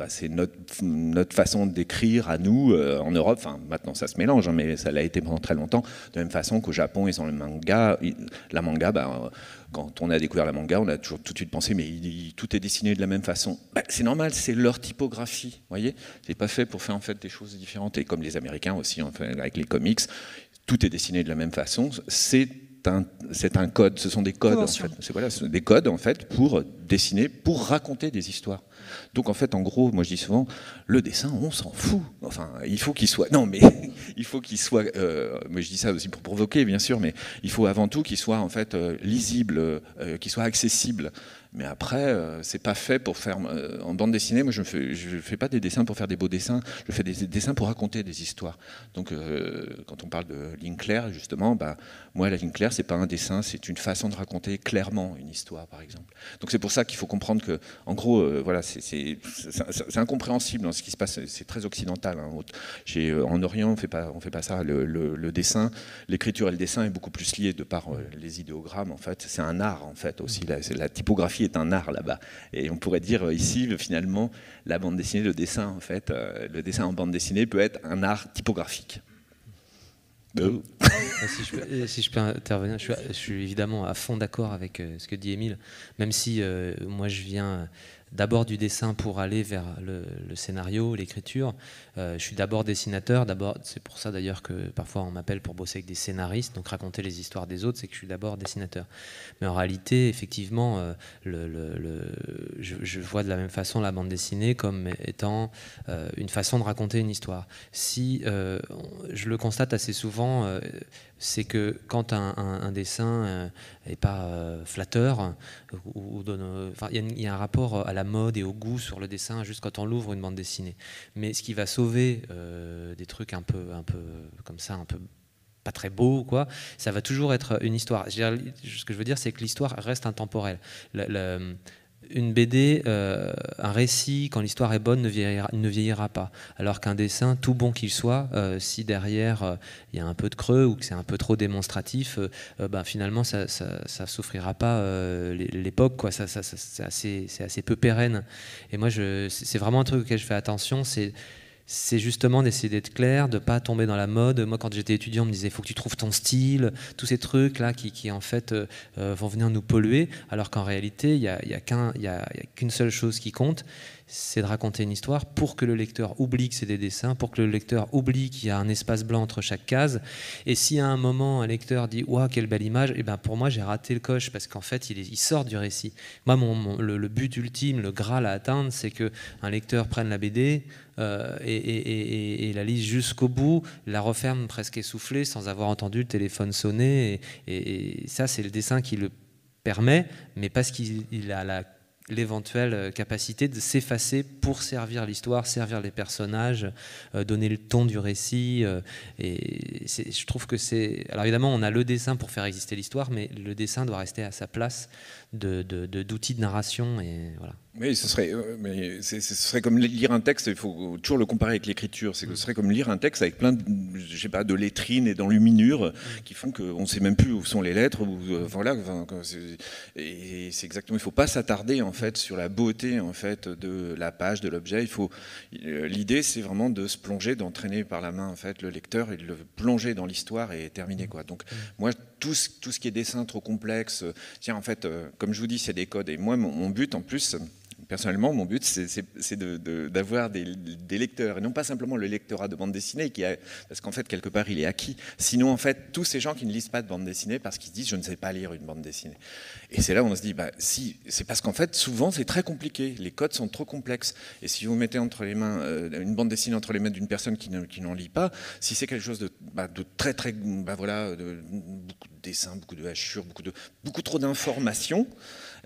c'est notre façon d'écrire à nous en Europe. Enfin, maintenant ça se mélange, hein, mais ça l'a été pendant très longtemps. De la même façon qu'au Japon, ils ont le manga. La manga, quand on a découvert la manga, on a toujours tout de suite pensé, mais tout est dessiné de la même façon. C'est normal, c'est leur typographie, vous voyez. C'est pas fait pour faire en fait des choses différentes. Et comme les Américains aussi, en fait, avec les comics, tout est dessiné de la même façon. C'est un code, ce sont des codes en fait. C'est des codes en fait pour dessiner, pour raconter des histoires. Donc en fait, en gros, moi je dis souvent, le dessin, on s'en fout. Enfin, il faut qu'il soit. Non, mais il faut qu'il soit. Moi je dis ça aussi pour provoquer, bien sûr, mais il faut avant tout qu'il soit en fait lisible, qu'il soit accessible. Mais après, c'est pas fait pour faire en bande dessinée. Moi, je fais pas des dessins pour faire des beaux dessins. Je fais des dessins pour raconter des histoires. Donc, quand on parle de ligne claire, justement, moi, la ligne claire, c'est pas un dessin, c'est une façon de raconter clairement une histoire, par exemple. Donc, c'est pour ça qu'il faut comprendre que, en gros, c'est incompréhensible dans ce qui se passe. C'est très occidental. Hein. En Orient, on fait pas ça. Le dessin, l'écriture et le dessin est beaucoup plus lié de par les idéogrammes. En fait, c'est un art, en fait aussi. La typographie est un art là-bas. Et on pourrait dire ici, finalement, la bande dessinée, le dessin, en fait, le dessin en bande dessinée peut être un art typographique. Si je peux intervenir, je suis évidemment à fond d'accord avec ce que dit Émile, même si moi je viens d'abord du dessin pour aller vers le scénario, l'écriture. Je suis d'abord dessinateur, c'est pour ça d'ailleurs que parfois on m'appelle pour bosser avec des scénaristes, donc raconter les histoires des autres, c'est que je suis d'abord dessinateur. Mais en réalité, effectivement, je vois de la même façon la bande dessinée comme étant une façon de raconter une histoire. Si je le constate assez souvent, c'est que quand un dessin n'est pas flatteur, il y a un rapport à la mode et au goût sur le dessin juste quand on l'ouvre une bande dessinée. Mais ce qui va sauver des trucs un peu comme ça, un peu pas très beau, quoi, ça va toujours être une histoire. Ce que je veux dire, c'est que l'histoire reste intemporelle. Une BD, un récit, quand l'histoire est bonne, ne vieillira pas. Alors qu'un dessin, tout bon qu'il soit, si derrière il y a un peu de creux ou que c'est un peu trop démonstratif, finalement ça souffrira pas l'époque, quoi. C'est assez peu pérenne. Et moi, c'est vraiment un truc auquel je fais attention, c'est justement d'essayer d'être clair, de ne pas tomber dans la mode. Moi, quand j'étais étudiant, on me disait il faut que tu trouves ton style, tous ces trucs-là qui en fait, vont venir nous polluer, alors qu'en réalité, il n'y a qu'une seule chose qui compte, c'est de raconter une histoire pour que le lecteur oublie que c'est des dessins, pour que le lecteur oublie qu'il y a un espace blanc entre chaque case. Et si à un moment, un lecteur dit « Ouah, quelle belle image », pour moi, j'ai raté le coche, parce qu'en fait, il sort du récit. Moi, le but ultime, le Graal à atteindre, c'est qu'un lecteur prenne la BD et la lise jusqu'au bout, la referme presque essoufflée, sans avoir entendu le téléphone sonner. Et ça, c'est le dessin qui le permet, mais parce qu'il a l'éventuelle capacité de s'effacer pour servir l'histoire, servir les personnages, donner le ton du récit. Je trouve que c'est... Alors évidemment, on a le dessin pour faire exister l'histoire, mais le dessin doit rester à sa place d'outil de narration. Et voilà. Oui, ce serait comme lire un texte, il faut toujours le comparer avec l'écriture. Ce serait comme lire un texte avec plein de lettrines et d'enluminures qui font qu'on ne sait même plus où sont les lettres. Et c'est exactement, il ne faut pas s'attarder en fait sur la beauté en fait de la page, de l'objet. L'idée, c'est vraiment de se plonger, d'entraîner par la main en fait le lecteur et de le plonger dans l'histoire et terminer, quoi. Donc moi, tout ce qui est dessin trop complexe, en fait, comme je vous dis, c'est des codes. Et moi, mon but en plus... Personnellement, mon but, c'est d'avoir des lecteurs, et non pas simplement le lectorat de bande dessinée, parce qu'en fait, quelque part, il est acquis. Sinon, en fait, tous ces gens qui ne lisent pas de bande dessinée parce qu'ils se disent « je ne sais pas lire une bande dessinée ». Et c'est là où on se dit si, c'est parce qu'en fait, souvent, c'est très compliqué. Les codes sont trop complexes. Et si vous mettez entre les mains une bande dessinée entre les mains d'une personne qui n'en lit pas, si c'est quelque chose de très, très... beaucoup de dessins, beaucoup de hachures, beaucoup trop d'informations,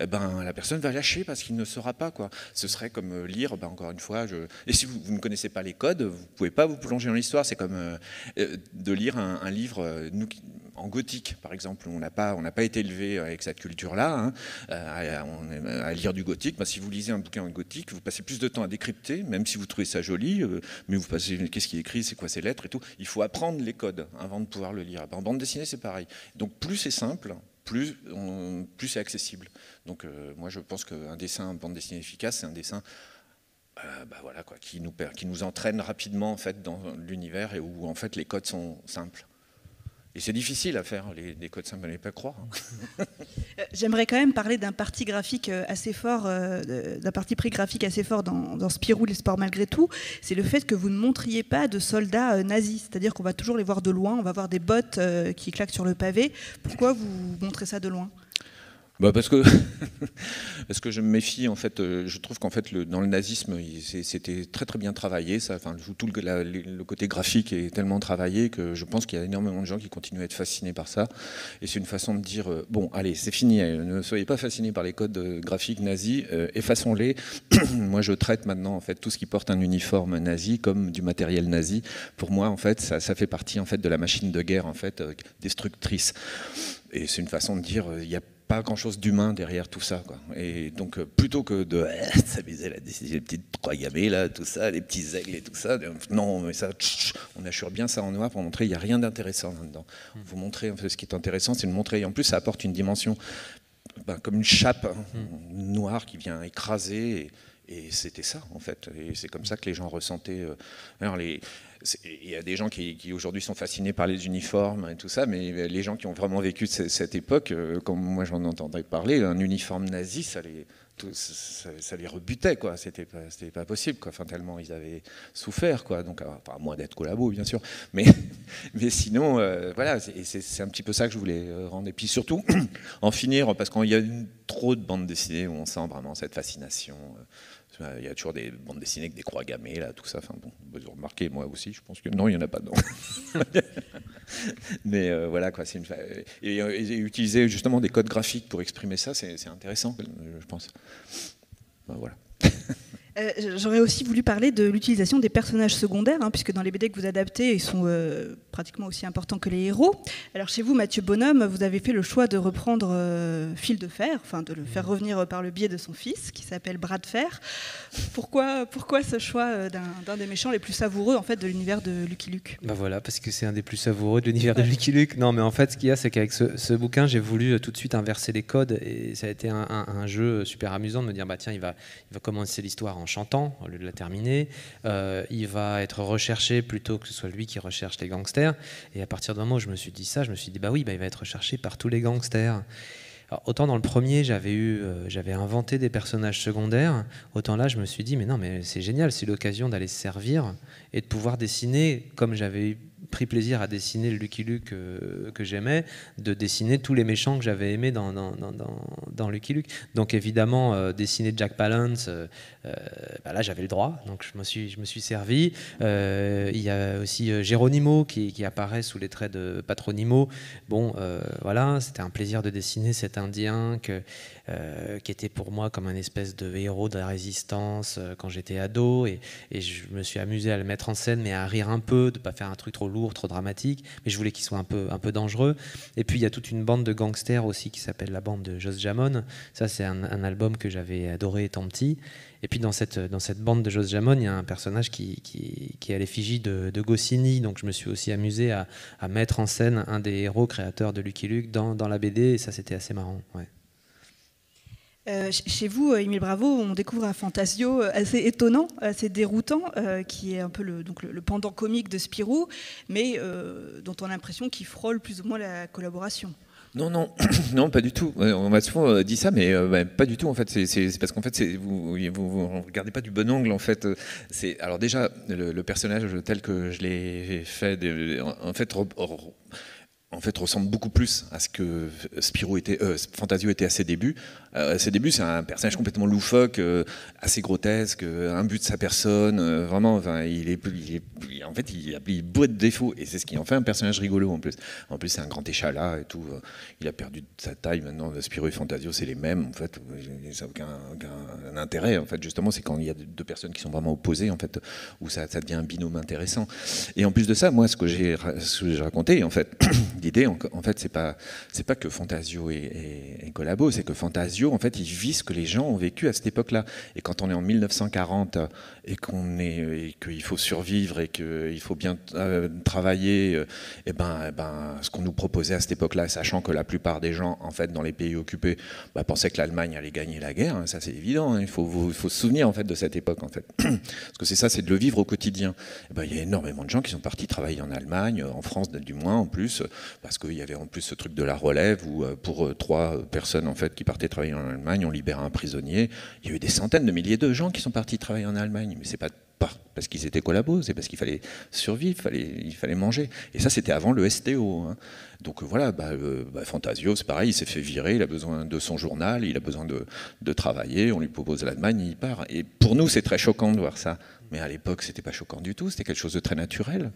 la personne va lâcher parce qu'il ne saura pas, quoi. Ce serait comme lire, encore une fois, et si vous ne connaissez pas les codes, vous ne pouvez pas vous plonger dans l'histoire. C'est comme de lire un livre en gothique, par exemple. On n'a pas été élevé avec cette culture-là, à lire du gothique. Si vous lisez un bouquin en gothique, vous passez plus de temps à décrypter, même si vous trouvez ça joli, mais vous passez qu'est-ce qui est écrit, c'est quoi ces lettres et tout. Il faut apprendre les codes avant de pouvoir le lire. En bande dessinée, c'est pareil. Donc plus c'est simple, plus c'est accessible. Donc moi je pense qu'un dessin, bande dessinée efficace, c'est un dessin qui nous entraîne rapidement en fait, dans l'univers et où en fait, les codes sont simples. Et c'est difficile à faire, les codes simples, n'allez pas croire. J'aimerais quand même parler d'un parti graphique assez fort, d'un parti pris graphique assez fort dans Spirou, les sports malgré tout. C'est le fait que vous ne montriez pas de soldats nazis. C'est-à-dire qu'on va toujours les voir de loin, on va voir des bottes qui claquent sur le pavé. Pourquoi vous montrez ça de loin ? Parce que je me méfie, en fait, je trouve qu'en fait, dans le nazisme, c'était très très bien travaillé. Tout le côté graphique est tellement travaillé que je pense qu'il y a énormément de gens qui continuent à être fascinés par ça. Et c'est une façon de dire, bon, allez, c'est fini, ne soyez pas fascinés par les codes graphiques nazis, effaçons-les. Moi, je traite maintenant, en fait, tout ce qui porte un uniforme nazi comme du matériel nazi. Pour moi, en fait, ça fait partie, en fait, de la machine de guerre, en fait, destructrice. Et c'est une façon de dire, il y a pas grand-chose d'humain derrière tout ça, quoi. Et donc, plutôt que de s'amuser les petites croix gammées, là, tout ça, les petits aigles et tout ça, non, mais ça, on assure bien ça en noir pour montrer qu'il n'y a rien d'intéressant là-dedans. Vous montrez, en fait, ce qui est intéressant, c'est de montrer, et en plus, ça apporte une dimension, comme une chape noire qui vient écraser, et c'était ça, en fait. Et c'est comme ça que les gens ressentaient. Alors il y a des gens qui aujourd'hui sont fascinés par les uniformes et tout ça, mais les gens qui ont vraiment vécu cette époque, comme moi j'en entendais parler, un uniforme nazi, ça les rebutait, quoi. C'était pas possible, quoi. Enfin, tellement ils avaient souffert, quoi. Donc, à moins d'être collabo, bien sûr, mais sinon, voilà, c'est un petit peu ça que je voulais rendre. Et puis surtout, en finir, parce qu'il y a trop de bandes dessinées où on sent vraiment cette fascination. Il y a toujours des bandes dessinées avec des croix gammées, là, tout ça. Enfin, bon, vous remarquez, moi aussi, je pense que non, il n'y en a pas, non. Mais voilà, quoi. Et utiliser justement des codes graphiques pour exprimer ça, c'est intéressant, je pense. Ben, voilà. J'aurais aussi voulu parler de l'utilisation des personnages secondaires, hein, puisque dans les BD que vous adaptez, ils sont pratiquement aussi importants que les héros. Alors chez vous, Mathieu Bonhomme, vous avez fait le choix de reprendre Fil de Fer, enfin de le faire revenir par le biais de son fils, qui s'appelle Bras de Fer. Pourquoi ce choix d'un des méchants les plus savoureux en fait, de l'univers de Lucky Luke? Bah voilà, parce que c'est un des plus savoureux de l'univers de Lucky Luke. Non, mais en fait, ce qu'il y a, c'est qu'avec ce bouquin, j'ai voulu tout de suite inverser les codes, et ça a été un jeu super amusant de me dire, bah tiens, il va commencer l'histoire en chantant au lieu de la terminer. Il va être recherché plutôt que ce soit lui qui recherche les gangsters. Et à partir du moment où je me suis dit ça, je me suis dit bah oui, il va être recherché par tous les gangsters. Alors, autant dans le premier, j'avais inventé des personnages secondaires, autant là, je me suis dit mais non, mais c'est génial, c'est l'occasion d'aller se servir et de pouvoir dessiner comme j'avais pris plaisir à dessiner le Lucky Luke que j'aimais, de dessiner tous les méchants que j'avais aimés dans Lucky Luke. Donc évidemment, dessiner Jack Palance, là j'avais le droit, donc je me suis servi. Il y a aussi Geronimo qui apparaît sous les traits de Patronimo. Bon, voilà, c'était un plaisir de dessiner cet Indien qui était pour moi comme un espèce de héros de la résistance quand j'étais ado, et je me suis amusé à le mettre en scène, mais à rire un peu, de ne pas faire un truc trop lourd, trop dramatique, mais je voulais qu'il soit un peu dangereux. Et puis il y a toute une bande de gangsters aussi qui s'appelle la bande de Joss Jamon. Ça, c'est un album que j'avais adoré étant petit. Et puis dans cette bande de Joss Jamon, il y a un personnage qui est à l'effigie de Goscinny, donc je me suis aussi amusé à mettre en scène un des héros créateurs de Lucky Luke dans la BD, et ça c'était assez marrant. Ouais. Chez vous, Émile Bravo, on découvre un Fantasio assez étonnant, assez déroutant, qui est un peu le pendant comique de Spirou, mais dont on a l'impression qu'il frôle plus ou moins la collaboration. Non, non, pas du tout. On m'a souvent dit ça, mais pas du tout. En fait, c'est parce qu'en fait, vous regardez pas du bon angle. En fait, alors déjà le personnage tel que je l'ai fait, en fait, ressemble beaucoup plus à ce que Fantasio était à ses débuts. À ses débuts, c'est un personnage complètement loufoque, assez grotesque, imbu de sa personne. Vraiment, enfin, il est bourré de défauts, et c'est ce qui en fait un personnage rigolo en plus. En plus, c'est un grand échalas et tout. Il a perdu sa taille maintenant. Spirou et Fantasio, c'est les mêmes. En fait, ça n'a aucun intérêt. En fait, justement, c'est quand il y a deux personnes qui sont vraiment opposées, en fait, où ça devient un binôme intéressant. Et en plus de ça, moi, ce que j'ai raconté, en fait. L'idée, en fait, c'est pas que Fantasio est collabo, c'est que Fantasio, en fait, il vit ce que les gens ont vécu à cette époque-là. Et quand on est en 1940 et qu'il faut survivre et qu'il faut bien travailler, ce qu'on nous proposait à cette époque-là, sachant que la plupart des gens, en fait, dans les pays occupés, pensaient que l'Allemagne allait gagner la guerre. Ça, c'est évident. Hein. Il faut se souvenir, en fait, de cette époque, en fait, parce que c'est de le vivre au quotidien. Il y a énormément de gens qui sont partis travailler en Allemagne, en France, du moins, en plus. Parce qu'il y avait en plus ce truc de la relève où pour 3 personnes en fait, qui partaient travailler en Allemagne, on libérait un prisonnier. Il y a eu des centaines de milliers de gens qui sont partis travailler en Allemagne. Mais c'est pas parce qu'ils étaient collabos, c'est parce qu'il fallait survivre, il fallait manger. Et ça, c'était avant le STO. Hein. Donc voilà, Fantasio, c'est pareil, il s'est fait virer, il a besoin de son journal, il a besoin de travailler, on lui propose l'Allemagne, il part. Et pour nous, c'est très choquant de voir ça. Mais à l'époque, c'était pas choquant du tout, c'était quelque chose de très naturel.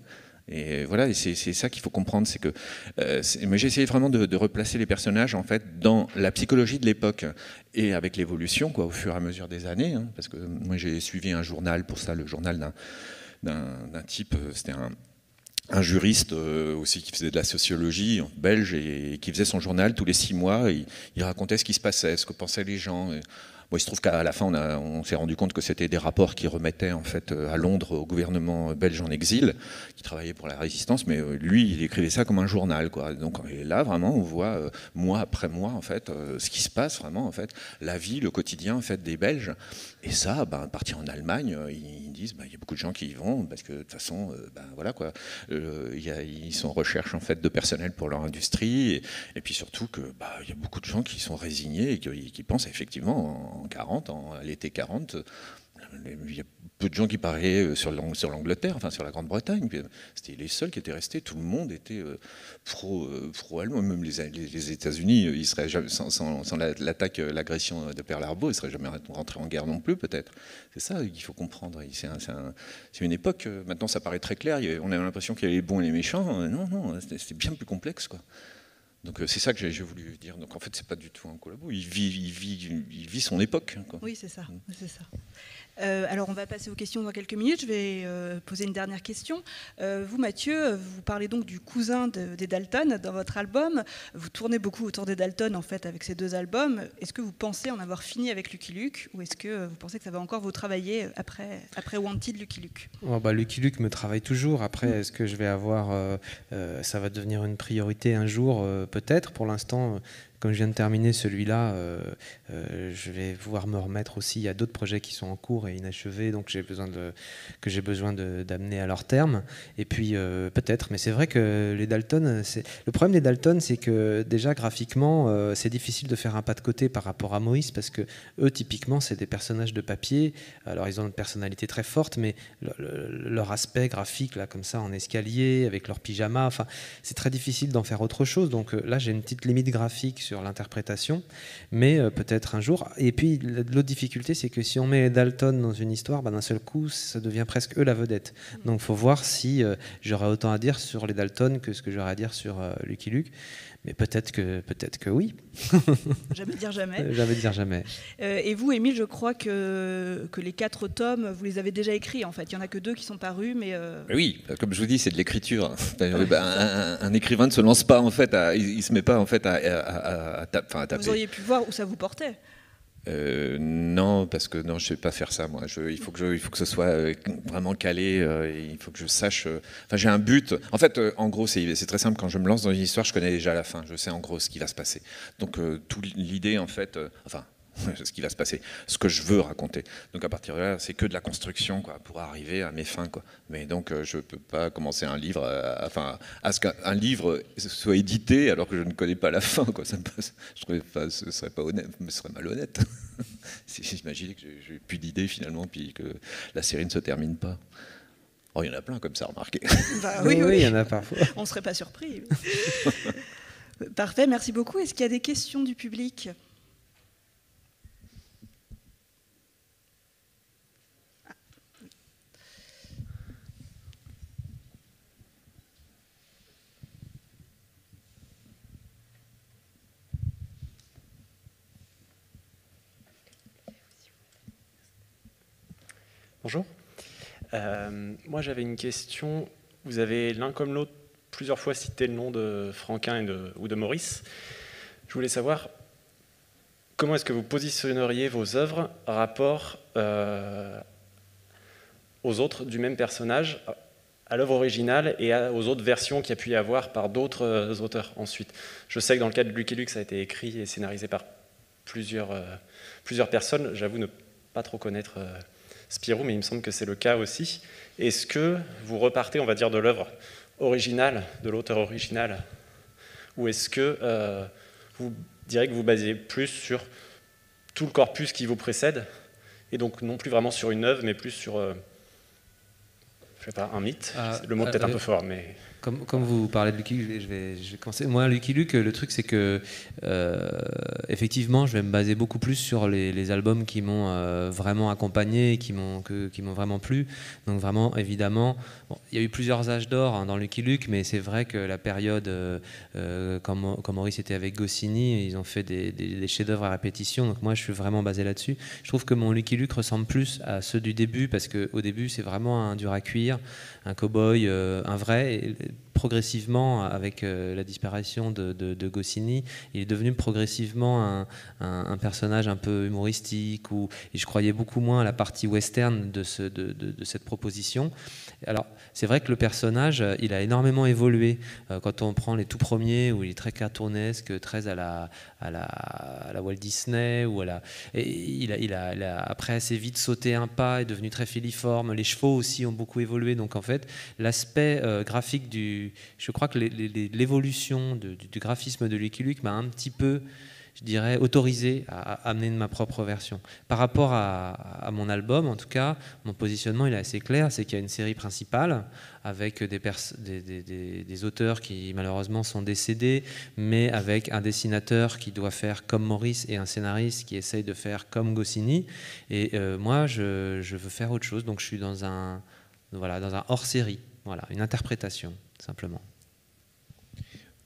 Et voilà, et c'est ça qu'il faut comprendre, c'est que moi j'ai essayé vraiment de replacer les personnages en fait dans la psychologie de l'époque et avec l'évolution quoi au fur et à mesure des années, hein, parce que moi j'ai suivi un journal pour ça, le journal d'un type, c'était un juriste aussi qui faisait de la sociologie belge et qui faisait son journal tous les 6 mois. Il racontait ce qui se passait, ce que pensaient les gens. Bon, il se trouve qu'à la fin, on s'est rendu compte que c'était des rapports qui remettaient en fait à Londres au gouvernement belge en exil, qui travaillait pour la résistance, mais lui, il écrivait ça comme un journal, quoi. Donc et là, vraiment, on voit mois après mois, en fait, ce qui se passe vraiment, en fait, la vie, le quotidien, en fait, des Belges. Et ça, partir en Allemagne, ils disent, il y a beaucoup de gens qui y vont parce que de toute façon, voilà quoi, ils sont en recherche en fait de personnel pour leur industrie, et puis surtout que il y a beaucoup de gens qui sont résignés et qui pensent effectivement à l'été 40. Il y a peu de gens qui pariaient sur l'Angleterre, enfin sur la Grande-Bretagne. C'était les seuls qui étaient restés. Tout le monde était pro-allemand. Même les États-Unis, ils seraient jamais, sans l'attaque, l'agression de Pearl Harbor, ils ne seraient jamais rentrés en guerre non plus, peut-être. C'est ça qu'il faut comprendre. C'est une époque. Maintenant, ça paraît très clair. On a l'impression qu'il y a les bons et les méchants. Non, c'est bien plus complexe, quoi. Donc c'est ça que j'ai voulu dire. Donc en fait, c'est pas du tout un collabo. Il vit son époque, quoi. Oui, c'est ça. C'est ça. Alors on va passer aux questions dans quelques minutes. Je vais poser une dernière question. Vous, Mathieu, vous parlez donc du cousin des Dalton dans votre album. Vous tournez beaucoup autour des Dalton en fait avec ces deux albums. Est-ce que vous pensez en avoir fini avec Lucky Luke, ou est-ce que vous pensez que ça va encore vous travailler après Wanted, Lucky Luke? Lucky Luke me travaille toujours. Après, est-ce que je vais avoir... ça va devenir une priorité un jour, peut-être. Pour l'instant... Comme je viens de terminer celui-là, je vais pouvoir me remettre aussi. Il y a d'autres projets qui sont en cours et inachevés, donc j'ai besoin d'amener à leur terme. Et puis peut-être, mais c'est vrai que les Dalton, le problème des Dalton, c'est que déjà graphiquement, c'est difficile de faire un pas de côté par rapport à Maurice, parce que eux, typiquement, c'est des personnages de papier. Alors ils ont une personnalité très forte, mais leur aspect graphique, là, comme ça, en escalier, avec leur pyjama, enfin, c'est très difficile d'en faire autre chose. Donc là, j'ai une petite limite graphique sur l'interprétation, mais peut-être un jour. Et puis l'autre difficulté, c'est que si on met Dalton dans une histoire, d'un seul coup, ça devient presque eux la vedette. Donc il faut voir si j'aurai autant à dire sur les Dalton que ce que j'aurai à dire sur Lucky Luke. Mais peut-être que oui. Jamais dire jamais. Jamais dire jamais. Et vous, Émile, je crois que les 4 tomes, vous les avez déjà écrits, en fait. Il n'y en a que 2 qui sont parus, mais... Oui, comme je vous dis, c'est de l'écriture. Un écrivain ne se lance pas, en fait, il se met pas, en fait, à taper. Vous auriez pu voir où ça vous portait. Non, parce que non, je sais pas faire ça, moi. Il faut que ce soit vraiment calé. Il faut que je sache. Enfin, j'ai un but. En fait, en gros, c'est très simple. Quand je me lance dans une histoire, je connais déjà la fin. Je sais en gros ce qui va se passer. Donc, toute l'idée, en fait, ce qui va se passer, ce que je veux raconter. Donc à partir de là, c'est que de la construction, quoi, pour arriver à mes fins, quoi. Mais donc je peux pas commencer un livre, à ce qu'un livre soit édité alors que je ne connais pas la fin, quoi. Ça me passe. Je trouvais pas, ce serait pas honnête, mais ce serait malhonnête. Si j'imaginais que j'ai plus d'idées finalement, puis que la série ne se termine pas. Oh, il y en a plein comme ça, remarquez. Oui, il y en a parfois. On serait pas surpris. Parfait, merci beaucoup. Est-ce qu'il y a des questions du public ? Bonjour. Moi, j'avais une question. Vous avez l'un comme l'autre plusieurs fois cité le nom de Franquin ou de Maurice. Je voulais savoir comment est-ce que vous positionneriez vos œuvres rapport aux autres du même personnage, à l'œuvre originale et aux autres versions qu'il y a pu y avoir par d'autres auteurs ensuite. Je sais que dans le cas de Lucky Luke, ça a été écrit et scénarisé par plusieurs personnes. J'avoue ne pas trop connaître Spirou, mais il me semble que c'est le cas aussi. Est-ce que vous repartez, on va dire, de l'œuvre originale, de l'auteur original, ou est-ce que vous direz que vous basez plus sur tout le corpus qui vous précède, et donc non plus vraiment sur une œuvre, mais plus sur, je sais pas, un mythe. Le mot peut-être un peu fort, mais... Comme vous parlez de Lucky Luke, je vais commencer. Moi, Lucky Luke, le truc, c'est que effectivement, je vais me baser beaucoup plus sur les albums qui m'ont vraiment accompagné, qui m'ont vraiment plu. Donc vraiment, évidemment, il y a eu plusieurs âges d'or dans Lucky Luke, mais c'est vrai que la période, quand Maurice était avec Goscinny, ils ont fait des chefs-d'œuvre à répétition. Donc moi, je suis vraiment basé là-dessus. Je trouve que mon Lucky Luke ressemble plus à ceux du début, parce qu'au début, c'est vraiment un dur à cuire, un cow-boy, un vrai. Et progressivement, avec la disparition de Goscinny, il est devenu progressivement un personnage un peu humoristique, et je croyais beaucoup moins à la partie western de cette proposition. Alors, c'est vrai que le personnage, il a énormément évolué. Quand on prend les tout premiers, où il est très cartoonesque, très à la Walt Disney, et il a après assez vite sauté un pas, est devenu très filiforme. Les chevaux aussi ont beaucoup évolué. Donc en fait, l'aspect graphique je crois que l'évolution du graphisme de Lucky Luke m'a un petit peu, je dirais, autorisé à amener ma propre version. Par rapport à mon album, en tout cas, mon positionnement il est assez clair, c'est qu'il y a une série principale avec des auteurs qui malheureusement sont décédés, mais avec un dessinateur qui doit faire comme Maurice et un scénariste qui essaye de faire comme Goscinny. Et moi, je veux faire autre chose, donc je suis dans un hors-série, voilà, une interprétation, simplement.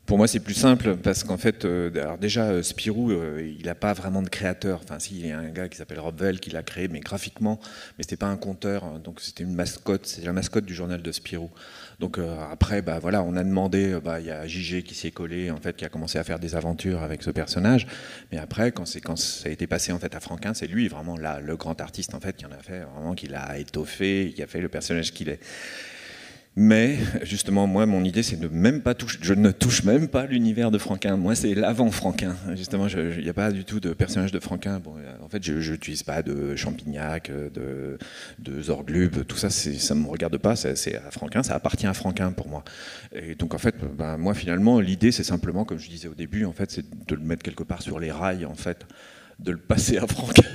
Pour moi, c'est plus simple parce qu'en fait, alors déjà, Spirou, il n'a pas vraiment de créateur. Enfin, si, il y a un gars qui s'appelle Rob Vell qui l'a créé, mais graphiquement, mais c'était pas un conteur. Donc, c'était une mascotte. C'est la mascotte du journal de Spirou. Donc après, voilà, on a demandé. Il y a JG qui s'est collé, en fait, qui a commencé à faire des aventures avec ce personnage. Mais après, quand ça a été passé en fait à Franquin, c'est lui vraiment là, le grand artiste en fait, qui en a fait vraiment, qui l'a étoffé, qui a fait le personnage qu'il est. Mais justement, moi, mon idée, c'est de même pas toucher. Je ne touche même pas l'univers de Franquin. Moi, c'est l'avant Franquin. Justement, il n'y a pas du tout de personnage de Franquin. Bon, en fait, je n'utilise pas de Champignac, de Zorglub. Tout ça, ça ne me regarde pas. C'est à Franquin. Ça appartient à Franquin pour moi. Et donc, en fait, moi, finalement, l'idée, c'est simplement, comme je disais au début, en fait, c'est de le mettre quelque part sur les rails, en fait, de le passer à Franquin.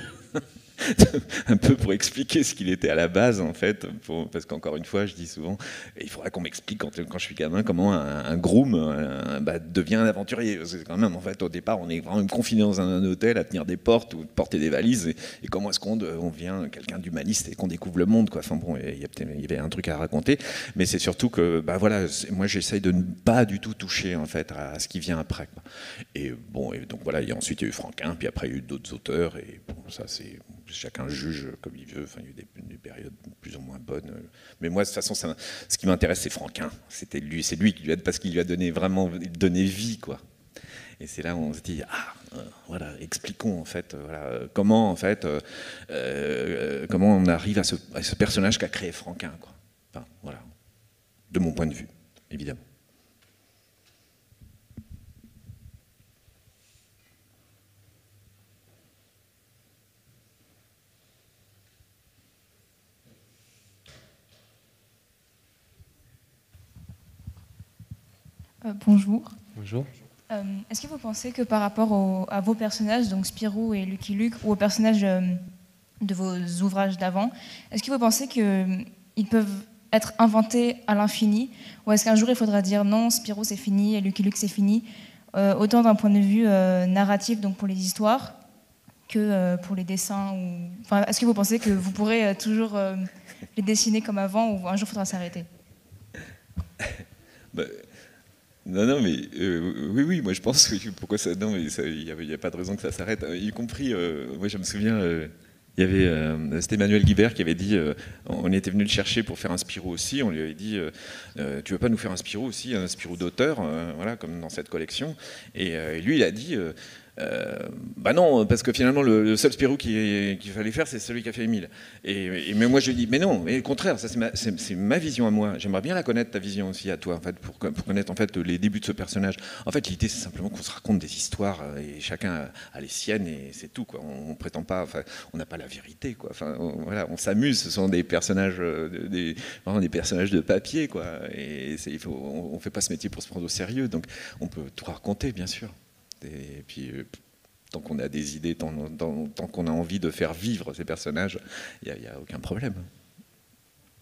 Un peu pour expliquer ce qu'il était à la base en fait, parce qu'encore une fois je dis souvent il faudra qu'on m'explique quand je suis gamin comment un groom devient un aventurier. C'est quand même en fait au départ on est vraiment confiné dans un hôtel à tenir des portes ou porter des valises et comment est-ce qu'on devient quelqu'un d'humaniste et qu'on découvre le monde quoi. Enfin bon, il y avait un truc à raconter, mais c'est surtout que voilà, moi j'essaye de ne pas du tout toucher en fait à ce qui vient après quoi. Et bon, et donc voilà, ensuite il y a eu Franquin, puis après il y a eu d'autres auteurs et bon, ça c'est chacun juge comme il veut. Enfin, il y a eu des périodes plus ou moins bonnes. Mais moi, de toute façon, ce qui m'intéresse, c'est Franquin. C'est lui qui lui a, parce qu'il lui a donné vie, quoi. Et c'est là où on se dit, voilà, expliquons en fait, comment on arrive à ce personnage qu'a créé Franquin, quoi. Enfin, voilà, de mon point de vue, évidemment. Bonjour. Bonjour. Est-ce que vous pensez que par rapport à vos personnages, donc Spirou et Lucky Luke, ou aux personnages de vos ouvrages d'avant, est-ce que vous pensez qu'ils peuvent être inventés à l'infini, ou est-ce qu'un jour il faudra dire non, Spirou c'est fini et Lucky Luke c'est fini, autant d'un point de vue narratif, donc pour les histoires, que pour les dessins Enfin, est-ce que vous pensez que vous pourrez toujours les dessiner comme avant, ou un jour il faudra s'arrêter? Non, mais oui, moi je pense que pourquoi ça. Non, mais il n'y a pas de raison que ça s'arrête. Y compris, moi je me souviens, il y avait c'était Emmanuel Guibert qui avait dit, on était venu le chercher pour faire un Spirou aussi. On lui avait dit, tu veux pas nous faire un Spirou aussi, un Spirou d'auteur, voilà, comme dans cette collection. Et lui, il a dit. Non, parce que finalement le seul Spirou qu'il fallait faire, c'est celui qui a fait Émile. Mais moi je lui dis, mais non, mais au contraire, ça c'est ma vision à moi. J'aimerais bien la connaître, ta vision aussi à toi, en fait, pour connaître en fait les débuts de ce personnage. En fait, l'idée c'est simplement qu'on se raconte des histoires et chacun a les siennes et c'est tout quoi. On prétend pas, enfin, on n'a pas la vérité quoi. Enfin, voilà, on s'amuse. Ce sont des personnages, vraiment des personnages de papier quoi. Et on fait pas ce métier pour se prendre au sérieux, donc on peut tout raconter bien sûr. Et puis, tant qu'on a des idées, tant qu'on a envie de faire vivre ces personnages, il n'y a aucun problème.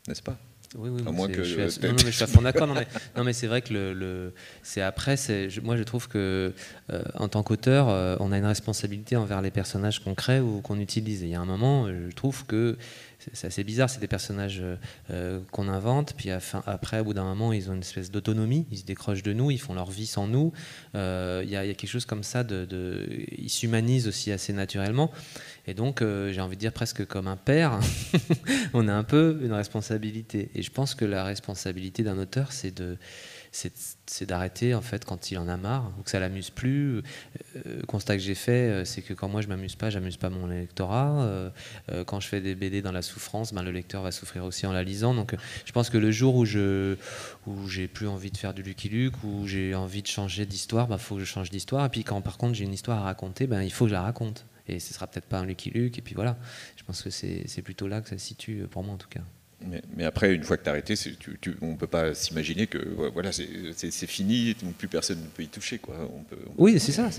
N'est-ce pas? Oui, je suis à fond d'accord. Non, mais c'est vrai que moi je trouve que en tant qu'auteur, on a une responsabilité envers les personnages qu'on crée ou qu'on utilise. Et il y a un moment, je trouve que c'est assez bizarre, c'est des personnages qu'on invente, puis après, au bout d'un moment, ils ont une espèce d'autonomie, ils se décrochent de nous, ils font leur vie sans nous. Il y a quelque chose comme ça, ils s'humanisent aussi assez naturellement. Et donc, j'ai envie de dire presque comme un père, on a un peu une responsabilité. Et je pense que la responsabilité d'un auteur, c'est c'est d'arrêter en fait quand il en a marre ou que ça l'amuse plus. Le constat que j'ai fait, c'est que quand moi je m'amuse pas mon lectorat. Quand je fais des BD dans la souffrance, le lecteur va souffrir aussi en la lisant. Donc je pense que le jour où j'ai plus envie de faire du Lucky Luke, où j'ai envie de changer d'histoire, faut que je change d'histoire. Et puis quand par contre j'ai une histoire à raconter, il faut que je la raconte. Et ce sera peut-être pas un Lucky Luke. Et puis voilà, je pense que c'est plutôt là que ça se situe pour moi en tout cas. Mais après, une fois que tu as arrêté, on ne peut pas s'imaginer que voilà, c'est fini, plus personne ne peut y toucher. Quoi. Oui, c'est ça.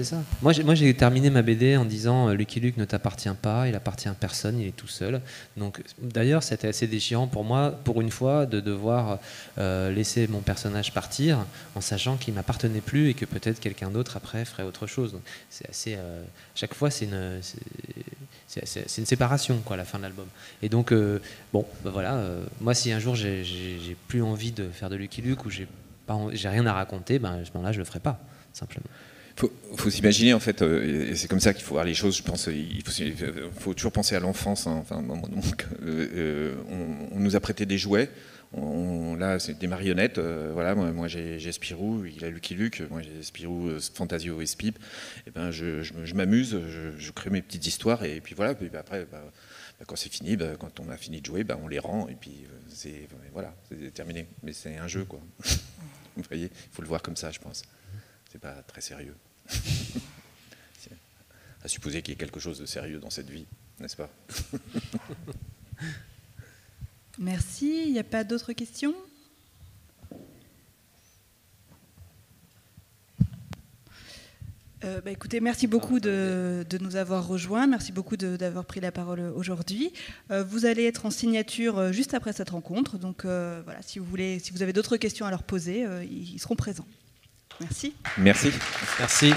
Moi, j'ai terminé ma BD en disant Lucky Luke ne t'appartient pas, il appartient à personne, il est tout seul. Donc, d'ailleurs, c'était assez déchirant pour moi, pour une fois, de devoir laisser mon personnage partir en sachant qu'il ne m'appartenait plus et que peut-être quelqu'un d'autre après ferait autre chose. Donc, c'est assez. Chaque fois, c'est une séparation, quoi, à la fin de l'album. Et donc, voilà. Moi, si un jour j'ai plus envie de faire de Lucky Luke ou j'ai rien à raconter, à ce moment-là, je le ferai pas, simplement. Faut s'imaginer en fait, et c'est comme ça qu'il faut voir les choses. Je pense, il faut toujours penser à l'enfance. Hein. Enfin, donc, on nous a prêté des jouets. Là, c'est des marionnettes. Voilà, moi j'ai Spirou, il a Lucky Luke. Moi j'ai Spirou, Fantasio et Spip. Et je m'amuse, je crée mes petites histoires et puis voilà. Puis après. Quand c'est fini, quand on a fini de jouer, on les rend et puis voilà, c'est terminé. Mais c'est un jeu, quoi. Vous voyez, il faut le voir comme ça, je pense. C'est pas très sérieux. À supposer qu'il y ait quelque chose de sérieux dans cette vie, n'est-ce pas? Merci. Il n'y a pas d'autres questions? Écoutez, merci beaucoup de nous avoir rejoints, merci beaucoup d'avoir pris la parole aujourd'hui. Vous allez être en signature juste après cette rencontre, donc voilà, si vous avez d'autres questions à leur poser, ils seront présents. Merci. Merci. Merci.